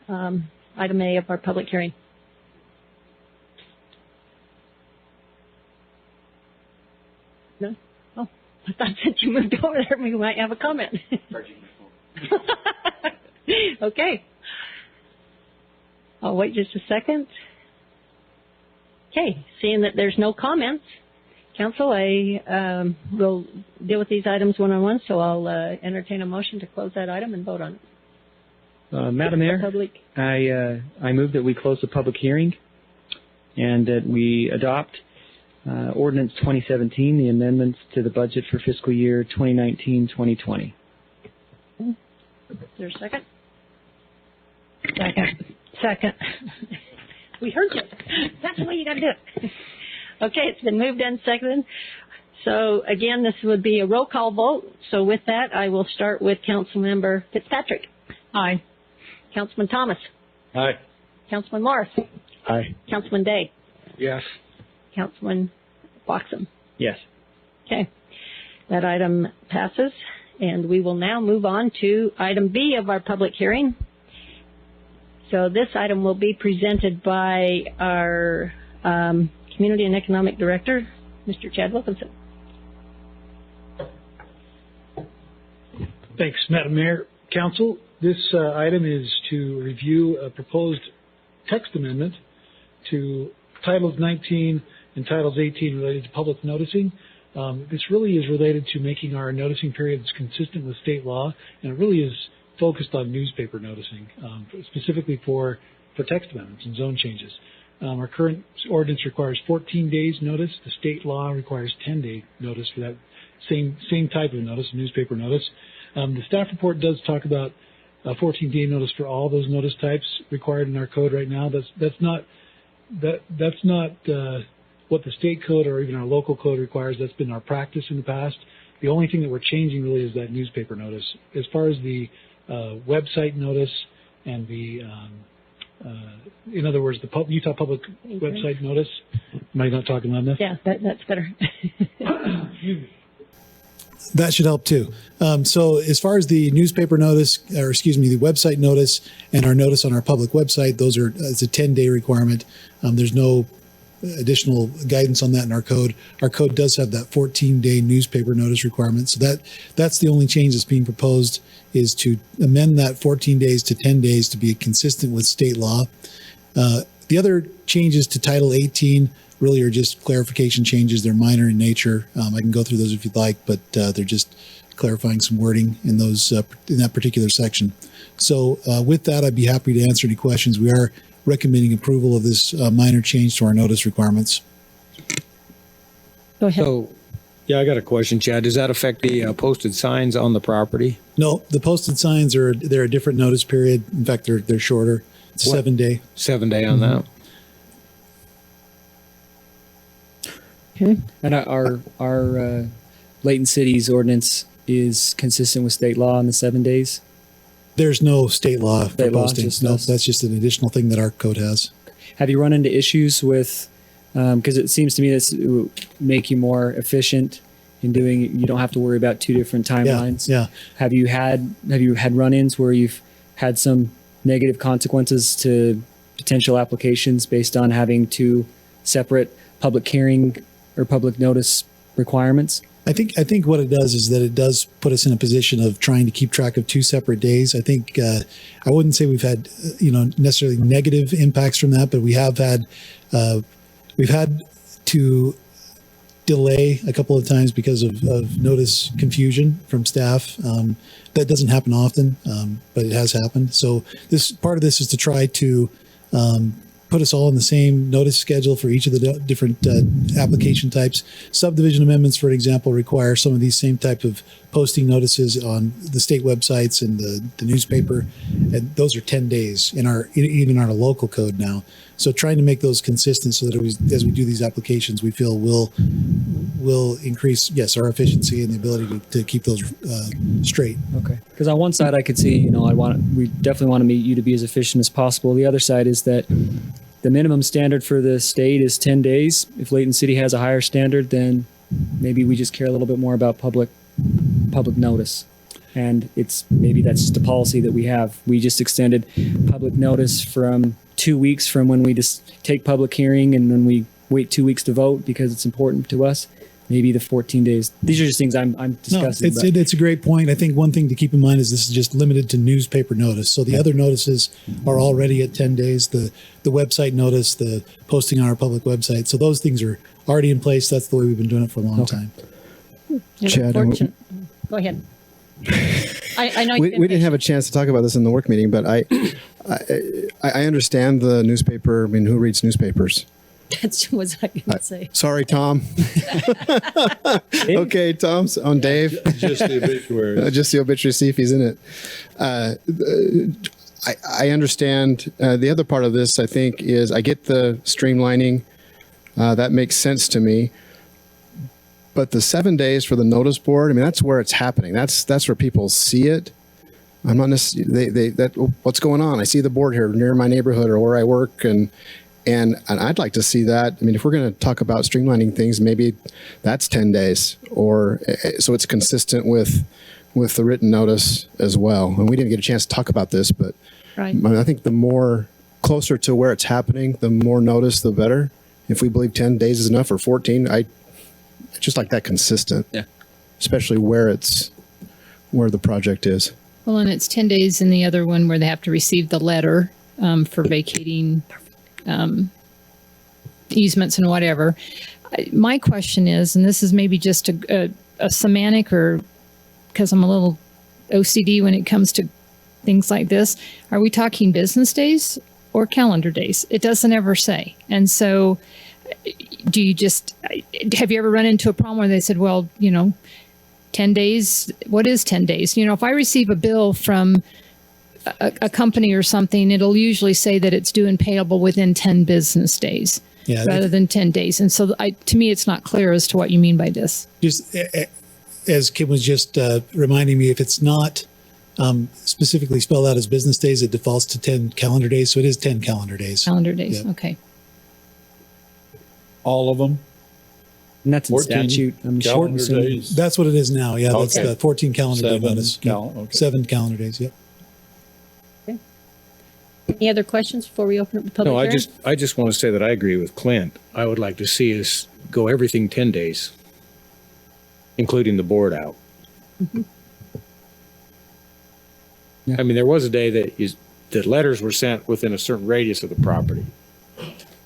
S1: item A of our public hearing? No? Oh, I thought since you moved over there, we might have a comment. Okay. I'll wait just a second. Okay, seeing that there's no comments, Council, I will deal with these items one-on-one, so I'll entertain a motion to close that item and vote on it.
S5: Madam Mayor, I move that we close the public hearing and that we adopt Ordinance 2017, the amendments to the budget for fiscal year 2019-2020.
S1: Is there a second?
S6: Second.
S1: We heard you. That's the way you got to do it. Okay, it's been moved and seconded. So again, this would be a roll call vote. So with that, I will start with Councilmember Fitzpatrick.
S6: Aye.
S1: Councilman Thomas.
S7: Aye.
S1: Councilman Morris.
S7: Aye.
S1: Councilman Day.
S7: Yes.
S1: Councilman Foxham.
S5: Yes.
S1: Okay. That item passes. And we will now move on to item B of our public hearing. So this item will be presented by our Community and Economic Director, Mr. Chad Wilkinson.
S12: Thanks, Madam Mayor. Council, this item is to review a proposed text amendment to Titles 19 and Titles 18 related to public noticing. This really is related to making our noticing periods consistent with state law, and it really is focused on newspaper noticing, specifically for text amendments and zone changes. Our current ordinance requires 14 days notice. The state law requires 10-day notice for that same type of notice, newspaper notice. The staff report does talk about a 14-day notice for all those notice types required in our code right now. That's not what the state code or even our local code requires. That's been our practice in the past. The only thing that we're changing really is that newspaper notice. As far as the website notice and the, in other words, the Utah Public website notice. Am I not talking loud enough?
S1: Yeah, that's better.
S4: That should help too. So as far as the newspaper notice, or excuse me, the website notice and our notice on our public website, it's a 10-day requirement. There's no additional guidance on that in our code. Our code does have that 14-day newspaper notice requirement. So that's the only change that's being proposed, is to amend that 14 days to 10 days to be consistent with state law. The other changes to Title 18 really are just clarification changes. They're minor in nature. I can go through those if you'd like, but they're just clarifying some wording in those in that particular section. So with that, I'd be happy to answer any questions. We are recommending approval of this minor change to our notice requirements.
S1: Go ahead.
S7: So, yeah, I got a question, Chad. Does that affect the posted signs on the property?
S4: No, the posted signs they're a different notice period. In fact, they're shorter. It's a 7 day.
S7: 7 day on that?
S5: Okay. And our Layton City's ordinance is consistent with state law on the 7 days?
S4: There's no state law for
S5: State law,
S4: posting.
S5: just
S4: No,
S5: us.
S4: that's just an additional thing that our code has.
S5: Have you run into issues with, because it seems to me this would make you more efficient in doing, you don't have to worry about two different timelines.
S4: Yeah.
S5: Have you had run-ins where you've had some negative consequences to potential applications based on having two separate public hearing or public notice requirements?
S4: I think what it does is that it does put us in a position of trying to keep track of two separate days. I think I wouldn't say we've had necessarily negative impacts from that, but we've had to delay a couple of times because of notice confusion from staff. That doesn't happen often, but it has happened. So this part of this is to try to put us all in the same notice schedule for each of the different application types. Subdivision amendments, for example, require some of these same type of posting notices on the state websites and the newspaper, and those are 10 days in even our local code now. So trying to make those consistent so that as we do these applications, we feel will increase, yes, our efficiency and the ability to keep those straight.
S5: Okay. Because on one side I could see, we definitely want to meet you to be as efficient as possible. The other side is that the minimum standard for the state is 10 days. If Layton City has a higher standard, then maybe we just care a little bit more about public notice. And maybe that's just a policy that we have. We just extended public notice from 2 weeks from when we just take public hearing and when we wait 2 weeks to vote because it's important to us. Maybe the 14 days. These are just things I'm discussing.
S4: No, it's a great point. I think one thing to keep in mind is this is just limited to newspaper notice. So the other notices are already at 10 days. The website notice, the posting on our public website. So those things are already in place. That's the way we've been doing it for a long time.
S9: Chad,
S1: Go ahead. I know
S9: we didn't have a chance to talk about this in the work meeting, but I understand the newspaper. I mean, who reads newspapers?
S1: That's what I was going to say.
S9: Sorry, Tom. Okay, Tom's on Dave.
S2: Just the obituary.
S9: Just the obituary, see if he's in it. I understand. The other part of this, I think, is I get the streamlining. That makes sense to me. But the 7 days for the notice board, I mean, that's where it's happening. That's where people see it. I'm not necessarily, what's going on? I see the board here near my neighborhood or where I work, and I'd like to see that. I mean, if we're going to talk about streamlining things, maybe that's 10 days, or so it's consistent with the written notice as well. And we didn't get a chance to talk about this, but
S1: Right.
S9: I think the more closer to where it's happening, the more notice, the better. If we believe 10 days is enough or 14, I just like that consistent.
S5: Yeah.
S9: Especially where the project is.
S6: Well, and it's 10 days in the other one where they have to receive the letter for vacating easements and whatever. My question is, and this is maybe just a semantic, or because I'm a little OCD when it comes to things like this, are we talking business days or calendar days? It doesn't ever say. And so have you ever run into a problem where they said, well, 10 days, what is 10 days? If I receive a bill from a company or something, it'll usually say that it's due and payable within 10 business days rather than 10 days. And so to me, it's not clear as to what you mean by this.
S4: Just as Kim was just reminding me, if it's not specifically spelled out as business days, it defaults to 10 calendar days. So it is 10 calendar days.
S6: Calendar days,
S4: Yeah.
S6: okay.
S2: All of them.
S5: And that's in
S2: 14
S5: statute. I'm
S2: calendar
S5: short.
S2: days.
S4: That's what it is now. Yeah, that's
S2: Okay.
S4: the 14 calendar day
S2: 7
S4: notice.
S2: okay.
S4: 7 calendar days, yep.
S1: Any other questions before we open up the public
S7: No,
S1: hearing?
S7: I just want to say that I agree with Clint. I would like to see us go everything 10 days, including the board out.
S5: Yeah.
S7: I mean, there was a day that letters were sent within a certain radius of the property.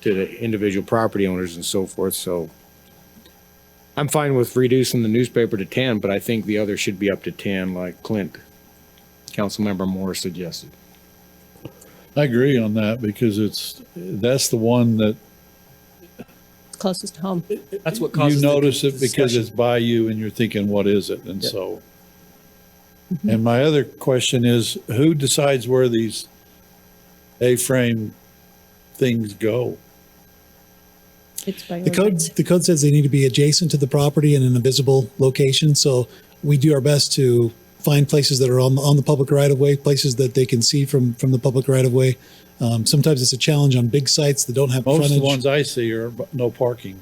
S7: to the individual property owners and so forth. So I'm fine with reducing the newspaper to 10, but I think the other should be up to 10, like Councilmember Moore suggested.
S2: I agree on that because that's the one that
S1: Closest to home.
S5: That's what
S2: you
S5: causes
S2: notice
S5: the
S2: it because
S5: discussion.
S2: it's by you and you're thinking, what is it? And
S5: Yep.
S2: so, and my other question is, who decides where these A-frame things go?
S1: It's by
S4: The
S1: ordinance.
S4: code says they need to be adjacent to the property and in a visible location. So we do our best to find places that are on the public right of way, places that they can see from the public right of way. Sometimes it's a challenge on big sites that don't have
S2: Most of
S4: frontage.
S2: the ones I see are no parking.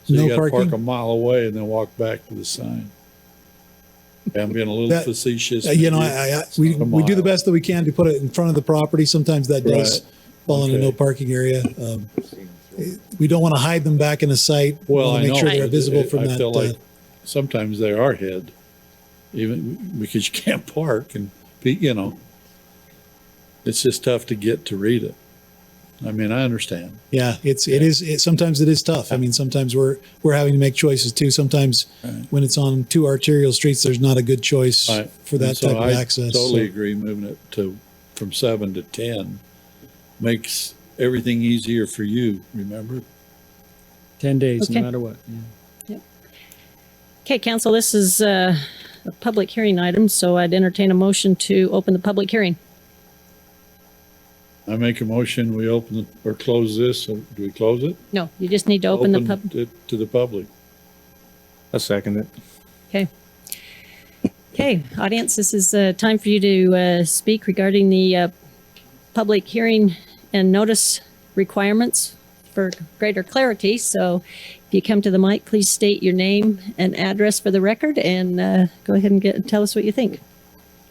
S2: So
S4: No
S2: you gotta park
S4: parking?
S2: a mile away and then walk back to the sign. I'm being a little
S4: That-
S2: facetious.
S4: You know,
S2: It's
S4: we
S2: not a
S4: do the
S2: mile.
S4: best that we can to put it in front of the property. Sometimes that does
S2: Right.
S4: fall in a
S2: Okay.
S4: no parking area. We don't want to hide them back in a site. We
S2: Well,
S4: wanna
S2: I know.
S4: make sure they're
S2: but
S4: visible from
S2: I
S4: that.
S2: feel like sometimes they are hid, even because you can't park and be, it's just tough to get to read it. I mean, I understand.
S4: Yeah, sometimes it is tough. I mean, sometimes we're having to make choices too. Sometimes
S2: Right.
S4: when it's on two arterial streets, there's not a good choice
S2: Right.
S4: for that
S2: And so
S4: type of
S2: I
S4: access.
S2: Totally
S4: So-
S2: agree. Moving it from 7 to 10 makes everything easier for you. Remember?
S5: 10 days,
S1: Okay.
S5: no matter what. Yeah.
S1: Okay, council, this is a public hearing item, so I'd entertain a motion to open the public hearing.
S2: I make a motion. We open or close this. Do we close it?
S1: No, you just need to open the pub.
S2: it to the public.
S7: I'll second it.
S1: Okay. Okay, audience, this is time for you to speak regarding the public hearing and notice requirements for greater clarity. So if you come to the mic, please state your name and address for the record and go ahead and tell us what you think.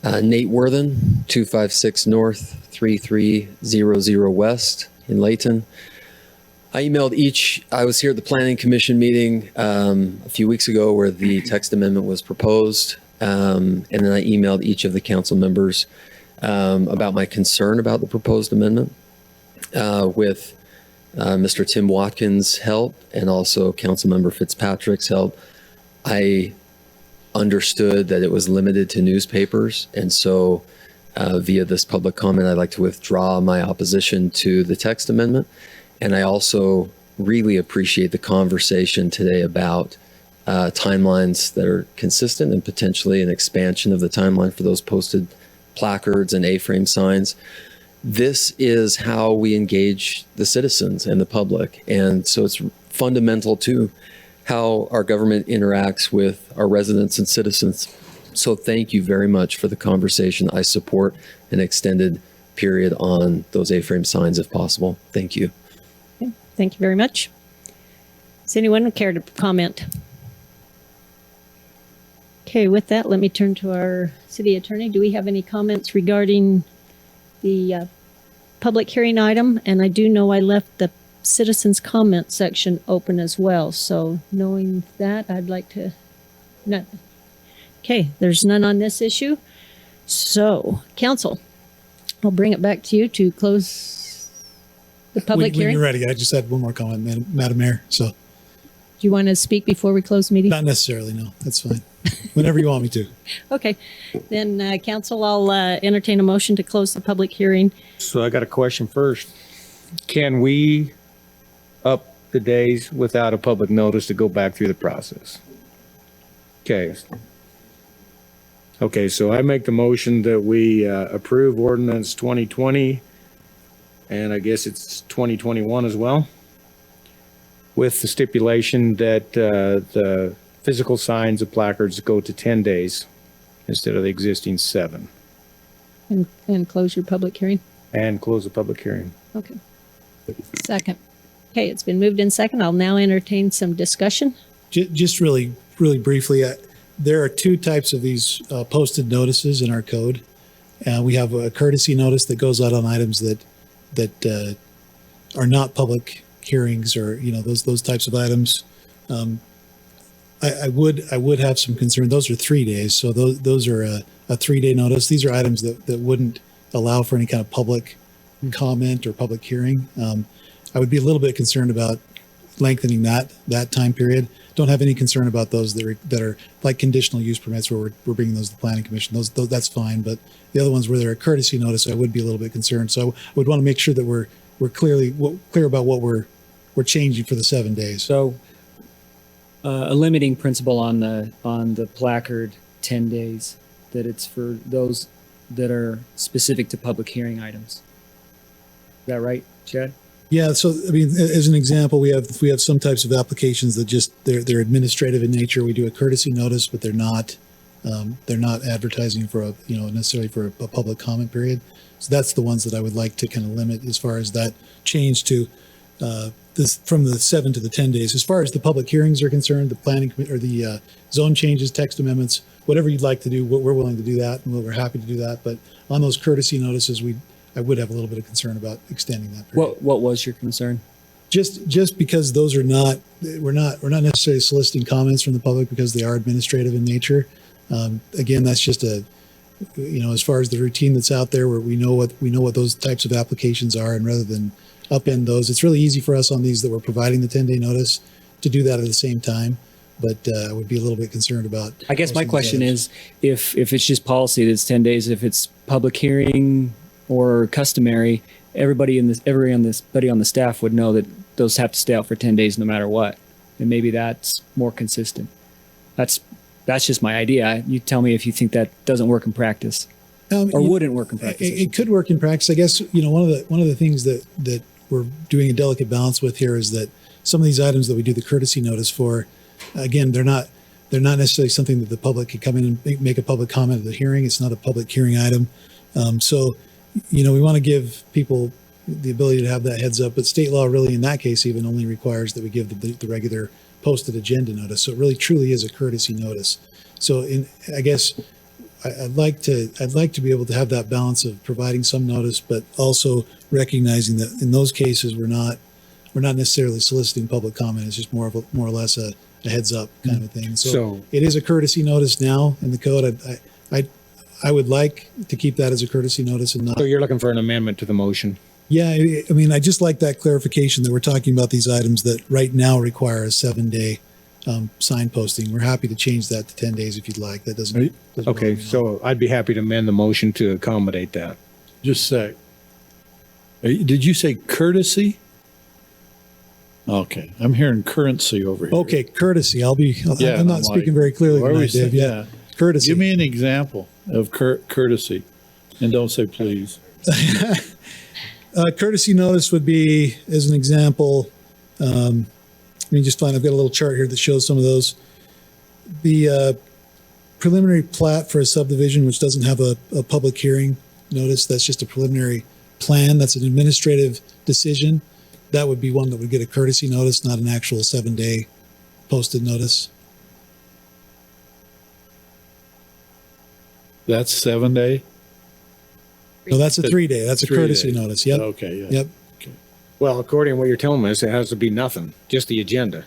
S13: Nate Worthen, 256 North, 3300 West in Layton. I was here at the Planning Commission meeting a few weeks ago where the text amendment was proposed. And then I emailed each of the council members about my concern about the proposed amendment with Mr. Tim Watkins' help and also Councilmember Fitzpatrick's help. I understood that it was limited to newspapers. And so via this public comment, I'd like to withdraw my opposition to the text amendment. And I also really appreciate the conversation today about timelines that are consistent and potentially an expansion of the timeline for those posted placards and A-frame signs. This is how we engage the citizens and the public. And so it's fundamental to how our government interacts with our residents and citizens. So thank you very much for the conversation. I support an extended period on those A-frame signs if possible. Thank you.
S1: Okay, thank you very much. Does anyone care to comment? Okay, with that, let me turn to our city attorney. Do we have any comments regarding the public hearing item? And I do know I left the citizens comment section open as well. So knowing that, I'd like to, no. Okay, there's none on this issue. So council, I'll bring it back to you to close the public
S4: when
S1: hearing.
S4: you're ready, I just had one more comment, Madam Mayor. So
S1: Do you want to speak before we close the meeting?
S4: not necessarily, no, that's fine. Whenever you want me to.
S1: Okay, then council, I'll entertain a motion to close the public hearing.
S7: So I got a question first. Can we up the days without a public notice to go back through the process? Okay. Okay, so I make the motion that we approve ordinance 2020, and I guess it's 2021 as well, with the stipulation that the physical signs of placards go to 10 days instead of the existing 7,
S1: And close your public hearing.
S7: and close the public hearing.
S1: Okay.
S6: Second.
S1: Okay, it's been moved in second. I'll now entertain some discussion.
S4: Just really briefly, there are two types of these posted notices in our code. We have a courtesy notice that goes out on items that are not public hearings or, those types of items. I would have some concern. Those are 3 days. So those are a 3-day notice. These are items that wouldn't allow for any kind of public comment or public hearing. I would be a little bit concerned about lengthening that time period. Don't have any concern about those that are like conditional use permits where we're bringing those to the planning commission. Those that's fine. But the other ones where they're a courtesy notice, I would be a little bit concerned. So I would want to make sure that we're clear about what we're changing for the 7 days.
S5: So a limiting principle on the placard, 10 days, that it's for those that are specific to public hearing items. Is that right, Chad?
S4: Yeah, so I mean, as an example, we have some types of applications that just they're administrative in nature. We do a courtesy notice, but they're not advertising for necessarily for a public comment period. So that's the ones that I would like to kind of limit as far as that change to this from the 7 to the 10 days. As far as the public hearings are concerned, the planning or the zone changes, text amendments, whatever you'd like to do, we're willing to do that, and we're happy to do that. But on those courtesy notices, I would have a little bit of concern about extending that period.
S5: What was your concern?
S4: Just because those are we're not necessarily soliciting comments from the public because they are administrative in nature. Again, that's just as far as the routine that's out there, where we know what those types of applications are, and rather than upend those, it's really easy for us on these that we're providing the 10-day notice to do that at the same time. But I would be a little bit concerned about.
S5: I guess my question is, if it's just policy that it's 10 days, if it's public hearing or customary, everybody on the staff would know that those have to stay out for 10 days no matter what. And maybe that's more consistent. That's just my idea. You tell me if you think that doesn't work in practice or wouldn't work in practice.
S4: It could work in practice. I guess, one of the things that we're doing a delicate balance with here is that some of these items that we do the courtesy notice for, again, they're not necessarily something that the public could come in and make a public comment at the hearing. It's not a public hearing item. So we want to give people the ability to have that heads up, but state law really in that case even only requires that we give the regular posted agenda notice. So it really truly is a courtesy notice. So I guess I'd like to be able to have that balance of providing some notice, but also recognizing that in those cases we're not necessarily soliciting public comment. It's just more or less a heads up kind of thing. So it is a courtesy notice now in the code. I would like to keep that as a courtesy notice and not.
S7: So you're looking for an amendment to the motion?
S4: Yeah, I mean, I just like that clarification that we're talking about these items that right now require a 7-day sign posting. We're happy to change that to 10 days if you'd like. That doesn't.
S7: Okay, so I'd be happy to amend the motion to accommodate that.
S2: Just a sec. Did you say courtesy? Okay, I'm hearing currency over here.
S4: Okay, courtesy. I'm not speaking very clearly tonight, Dave. Yeah, courtesy.
S2: Give me an example of courtesy, and don't say please.
S4: Courtesy notice would be, as an example, let me just find, I've got a little chart here that shows some of those. The preliminary plat for a subdivision, which doesn't have a public hearing notice, that's just a preliminary plan. That's an administrative decision. That would be one that would get a courtesy notice, not an actual 7-day posted notice.
S2: That's 7-day?
S4: No, that's a 3-day. That's a courtesy notice. Yep.
S2: Okay, yeah.
S4: Yep.
S2: Okay.
S7: Well, according to what you're telling us, it has to be nothing, just the agenda.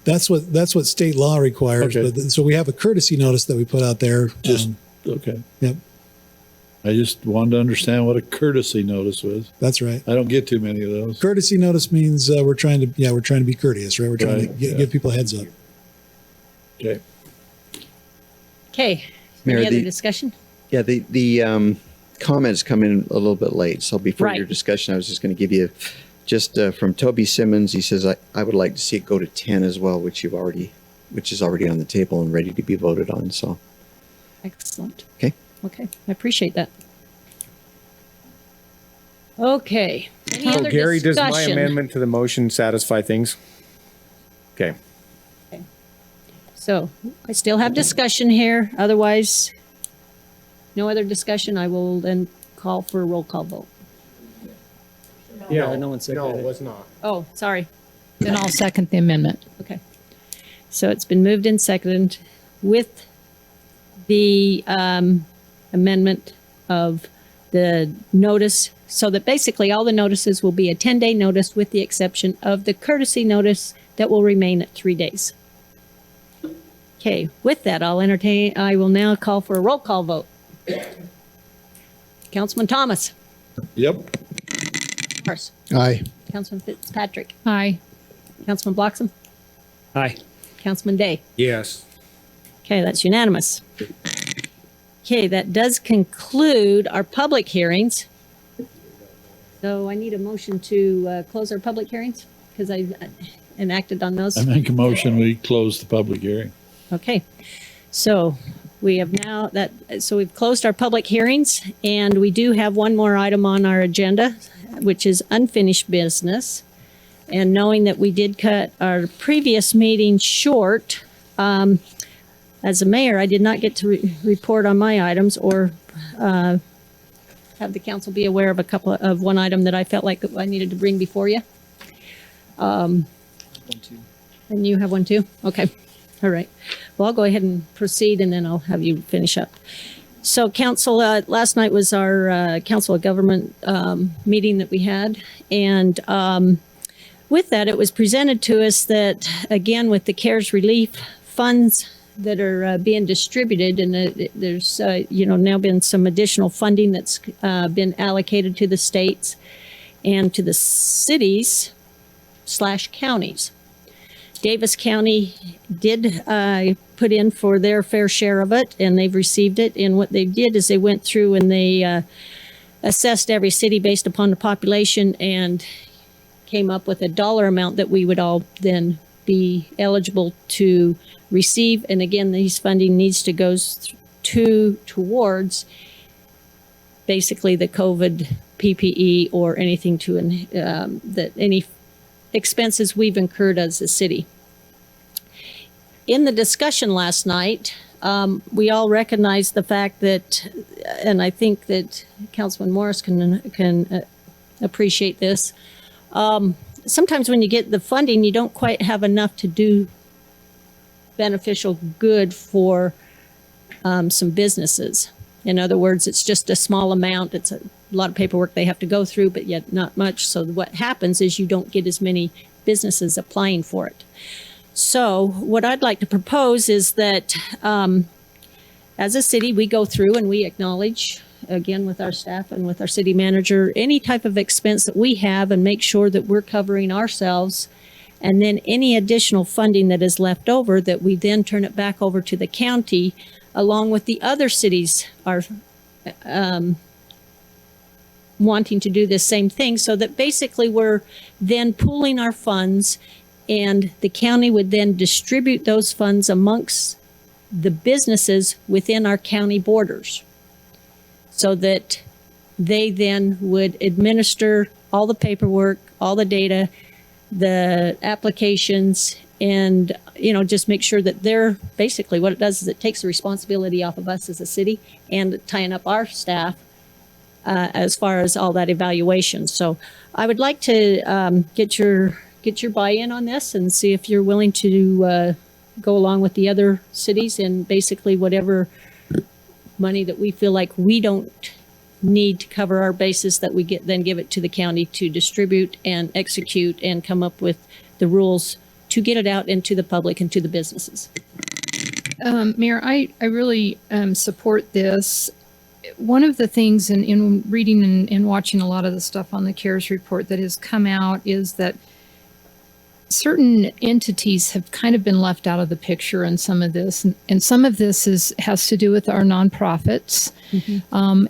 S4: That's what state law requires.
S2: Okay.
S4: But so we have a courtesy notice that we put out there.
S2: Okay.
S4: Yep.
S2: I just wanted to understand what a courtesy notice was.
S4: That's right.
S2: I don't get too many of those.
S4: Courtesy notice means we're trying to be courteous, right? We're trying to give people a heads up.
S2: Okay.
S1: Okay.
S14: Mayor,
S1: Any other discussion?
S14: Yeah, the comments come in a little bit late. So before
S1: Right.
S14: your discussion, I was just going to give you just from Toby Simmons. He says, I would like to see it go to 10 as well, which is already on the table and ready to be voted on. So.
S1: Excellent.
S14: Okay.
S1: Okay. I appreciate that. Okay. Any
S7: So
S1: other
S7: Gary, does my
S1: discussion?
S7: amendment to the motion satisfy things? Okay.
S1: So I still have discussion here. Otherwise, no other discussion. I will then call for a roll call vote.
S5: Yeah, no one said
S7: No,
S5: that.
S7: it was not.
S1: Oh, sorry.
S6: Then I'll second the amendment.
S1: Okay. So it's been moved and seconded with the amendment of the notice, so that basically all the notices will be a 10-day notice with the exception of the courtesy notice that will remain at 3 days. Okay, with that, I will now call for a roll call vote. Councilman Thomas.
S2: Yep.
S1: Morris.
S9: Aye.
S1: Councilman Fitzpatrick,
S6: Aye.
S1: Councilman Bloxham,
S5: Aye.
S1: Councilman Day.
S7: Yes.
S1: Okay, that's unanimous. Okay, that does conclude our public hearings. So I need a motion to close our public hearings because I enacted on those.
S2: I make a motion, we close the public hearing.
S1: Okay, so we have now so we've closed our public hearings and we do have one more item on our agenda, which is unfinished business. And knowing that we did cut our previous meeting short, as a mayor, I did not get to report on my items or have the council be aware of one item that I felt like I needed to bring before you. And you have one too? Okay. All right. Well, I'll go ahead and proceed and then I'll have you finish up. So council, last night was our Council of Government meeting that we had. And with that, it was presented to us that, again, with the CARES relief funds that are being distributed, and there's now been some additional funding that's been allocated to the states and to the cities / counties. Davis County did put in for their fair share of it, and they've received it. And what they did is they went through and they assessed every city based upon the population and came up with a dollar amount that we would all then be eligible to receive. And again, these funding needs to go towards basically the COVID PPE or anything to that any expenses we've incurred as a city. In the discussion last night, we all recognized the fact that, and I think that Councilman Morris can appreciate this. Sometimes when you get the funding, you don't quite have enough to do beneficial good for some businesses. In other words, it's just a small amount. It's a lot of paperwork they have to go through, but yet not much. So what happens is you don't get as many businesses applying for it. So what I'd like to propose is that as a city, we go through and we acknowledge, again, with our staff and with our city manager, any type of expense that we have and make sure that we're covering ourselves. And then any additional funding that is left over, that we then turn it back over to the county, along with the other cities are wanting to do the same thing, so that basically we're then pooling our funds and the county would then distribute those funds amongst the businesses within our county borders, so that they then would administer all the paperwork, all the data, the applications, and just make sure that they're basically, what it does is it takes the responsibility off of us as a city and tying up our staff as far as all that evaluation. So I would like to get your buy-in on this and see if you're willing to go along with the other cities, and basically whatever money that we feel like we don't need to cover our basis, that we then give it to the county to distribute and execute and come up with the rules to get it out into the public and to the businesses.
S6: Mayor, I really support this. One of the things in reading and watching a lot of the stuff on the CARES report that has come out is that certain entities have kind of been left out of the picture in some of this. And some of this has to do with our nonprofits,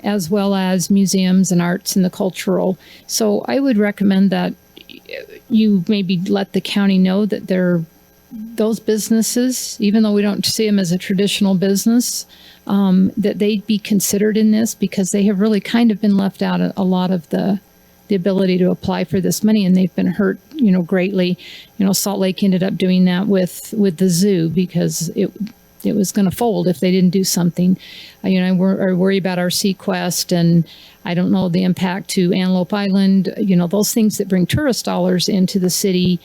S6: as well as museums and arts and the cultural. So I would recommend that you maybe let the county know that those businesses, even though we don't see them as a traditional business, that they'd be considered in this, because they have really kind of been left out a lot of the ability to apply for this money, and they've been hurt, greatly. Salt Lake ended up doing that with the zoo, because it was going to fold if they didn't do something. I worry about our Sequest, and I don't know the impact to Antelope Island, those things that bring tourist dollars into the city,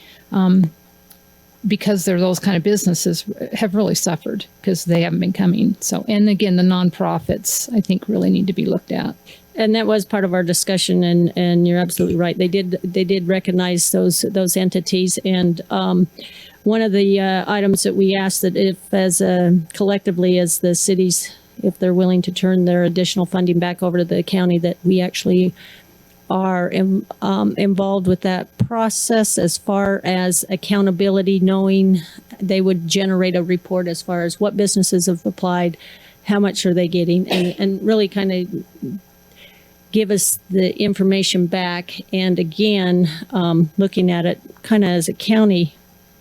S6: because they're those kind of businesses, have really suffered because they haven't been coming. So, and again, the nonprofits, I think, really need to be looked at.
S1: And that was part of our discussion, and you're absolutely right. They did recognize those entities, and one of the items that we asked, that if collectively as the cities, if they're willing to turn their additional funding back over to the county, that we actually are involved with that process as far as accountability, knowing they would generate a report as far as what businesses have applied, how much are they getting, and really kind of give us the information back. And again, looking at it kind of as a county,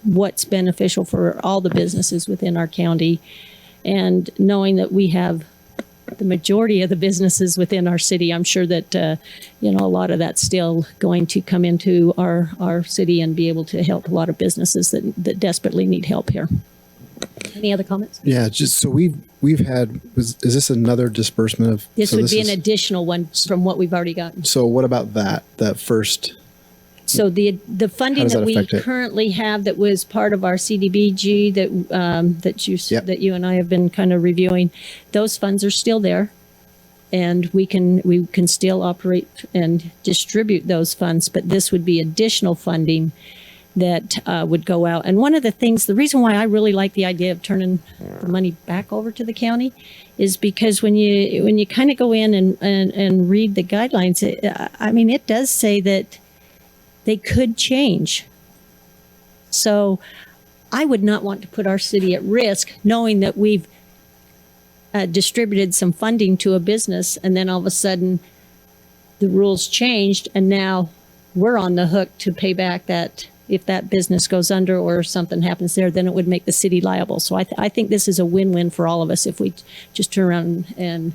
S1: what's beneficial for all the businesses within our county, and knowing that we have the majority of the businesses within our city. I'm sure that, a lot of that's still going to come into our city and be able to help a lot of businesses that desperately need help here. Any other comments?
S9: Yeah, just so we've had, is this another disbursement of?
S1: This would be an additional one from what we've already gotten.
S9: So what about that first?
S1: So the funding
S9: does
S1: that
S9: that
S1: we
S9: affect it?
S1: currently have that was part of our CDBG
S9: Yep.
S1: that you and I have been kind of reviewing, those funds are still there, and we can still operate and distribute those funds. But this would be additional funding that would go out. And one of the things, the reason why I really like the idea of turning the money back over to the county is because when you kind of go in and read the guidelines, it does say that they could change. So I would not want to put our city at risk knowing that we've distributed some funding to a business and then all of a sudden the rules changed and now we're on the hook to pay back that. If that business goes under or something happens there, then it would make the city liable. So I think this is a win-win for all of us if we just turn around and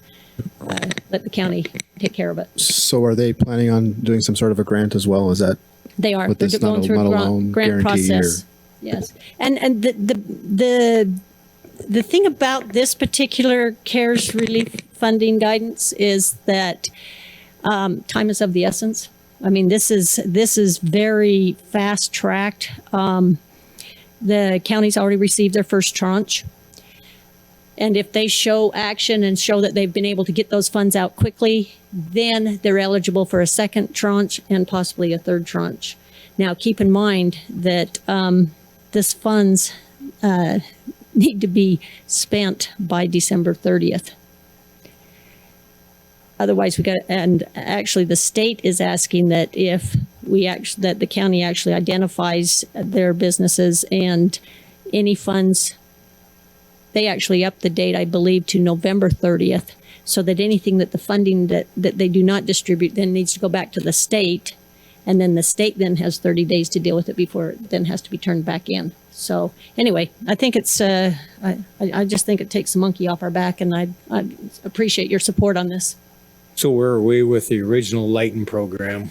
S1: let the county take care of it.
S9: So are they planning on doing some sort of a grant as well? Is that?
S1: They are.
S9: With
S1: They're
S9: this
S1: going
S9: not a-
S1: through
S9: not a
S1: a
S9: loan
S1: grant
S9: guarantee
S1: process. Yes. And the thing about this particular CARES relief funding guidance is that time is of the essence. I mean, this is very fast tracked. The county's already received their first tranche. And if they show action and show that they've been able to get those funds out quickly, then they're eligible for a second tranche and possibly a third tranche. Now, keep in mind that this funds need to be spent by December 30th. Otherwise, and actually the state is asking that that the county actually identifies their businesses and any funds, they actually up the date, I believe, to November 30th, so that anything that the funding that they do not distribute then needs to go back to the state, and then the state then has 30 days to deal with it before it then has to be turned back in. So anyway, I think it's, I just think it takes the monkey off our back, and I appreciate your support on this.
S7: So where are we with the original Layton program?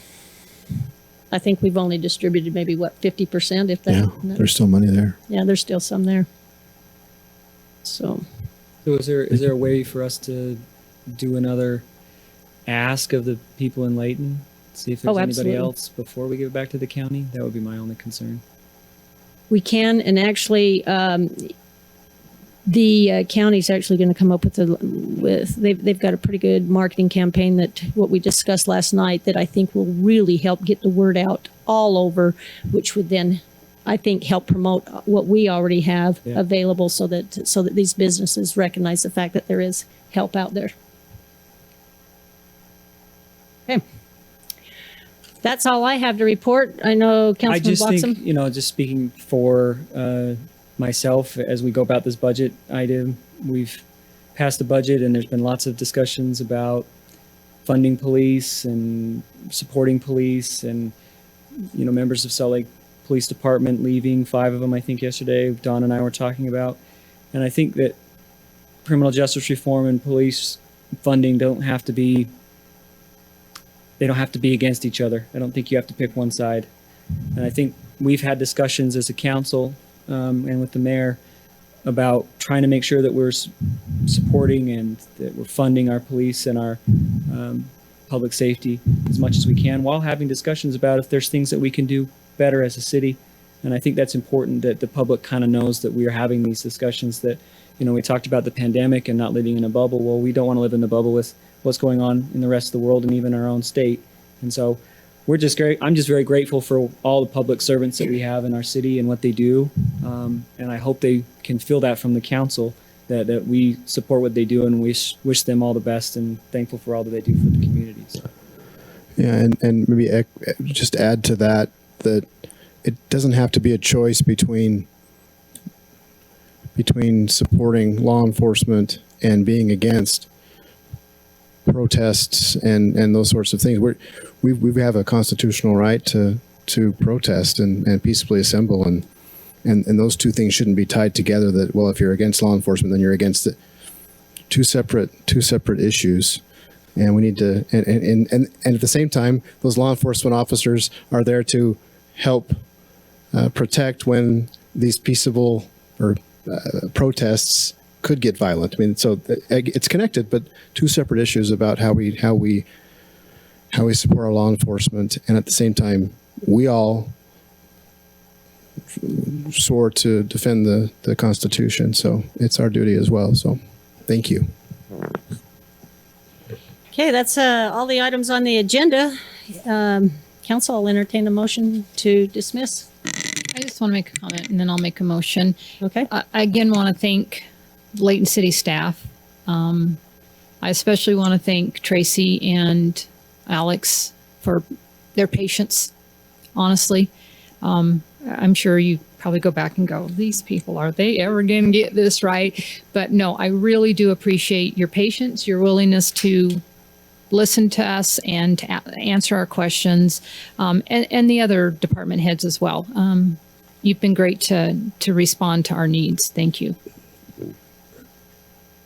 S1: I think we've only distributed maybe, 50%, if that.
S9: Yeah, there's still money there.
S1: Yeah, there's still some there. So
S5: is there a way for us to do another ask of the people in Layton? See if there's anybody
S1: absolutely.
S5: else before we give it back to the county? That would be my only concern.
S1: we can, and actually, the county's actually going to come up they've got a pretty good marketing campaign that what we discussed last night that I think will really help get the word out all over, which would then, I think, help promote what we already have available so that these businesses recognize the fact that there is help out there. Okay. That's all I have to report. I know Councilman
S5: I just
S1: Bloxham.
S5: think, just speaking for myself as we go about this budget item, we've passed the budget and there's been lots of discussions about funding police and supporting police and, members of Salt Lake Police Department leaving, 5 of them, I think, yesterday, Don and I were talking about. And I think that criminal justice reform and police funding don't have to be against each other. I don't think you have to pick one side. And I think we've had discussions as a council and with the mayor about trying to make sure that we're supporting and that we're funding our police and our public safety as much as we can, while having discussions about if there's things that we can do better as a city. And I think that's important that the public kind of knows that we are having these discussions, that, we talked about the pandemic and not living in a bubble. Well, we don't want to live in a bubble with what's going on in the rest of the world and even our own state. And so I'm just very grateful for all the public servants that we have in our city and what they do. And I hope they can feel that from the council, that we support what they do and wish them all the best and thankful for all that they do for the community. So.
S9: Yeah, and maybe just add to that it doesn't have to be a choice between supporting law enforcement and being against protests and those sorts of things. We have a constitutional right to protest and peacefully assemble, and those two things shouldn't be tied together. That, well, if you're against law enforcement, then you're against it. Two separate issues. And we need to, and at the same time, those law enforcement officers are there to help protect when these peaceable or protests could get violent. I mean, so it's connected, but two separate issues about how we support our law enforcement, and at the same time, we all swore to defend the Constitution. So it's our duty as well. So, thank you.
S1: Okay, that's all the items on the agenda. Council, I'll entertain a motion to dismiss.
S6: I just want to make a comment and then I'll make a motion.
S1: Okay.
S6: I again want to thank Layton City staff. I especially want to thank Tracy and Alex for their patience, honestly. I'm sure you probably go back and go, these people, are they ever going to get this right? But no, I really do appreciate your patience, your willingness to listen to us and to answer our questions, and the other department heads as well. You've been great to respond to our needs. Thank you.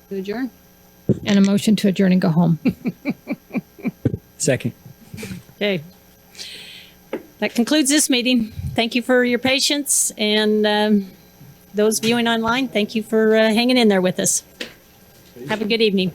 S1: To adjourn?
S6: And a motion to adjourn and go home.
S5: Second.
S1: Okay. That concludes this meeting. Thank you for your patience, and those viewing online, thank you for hanging in there with us. Have a good evening.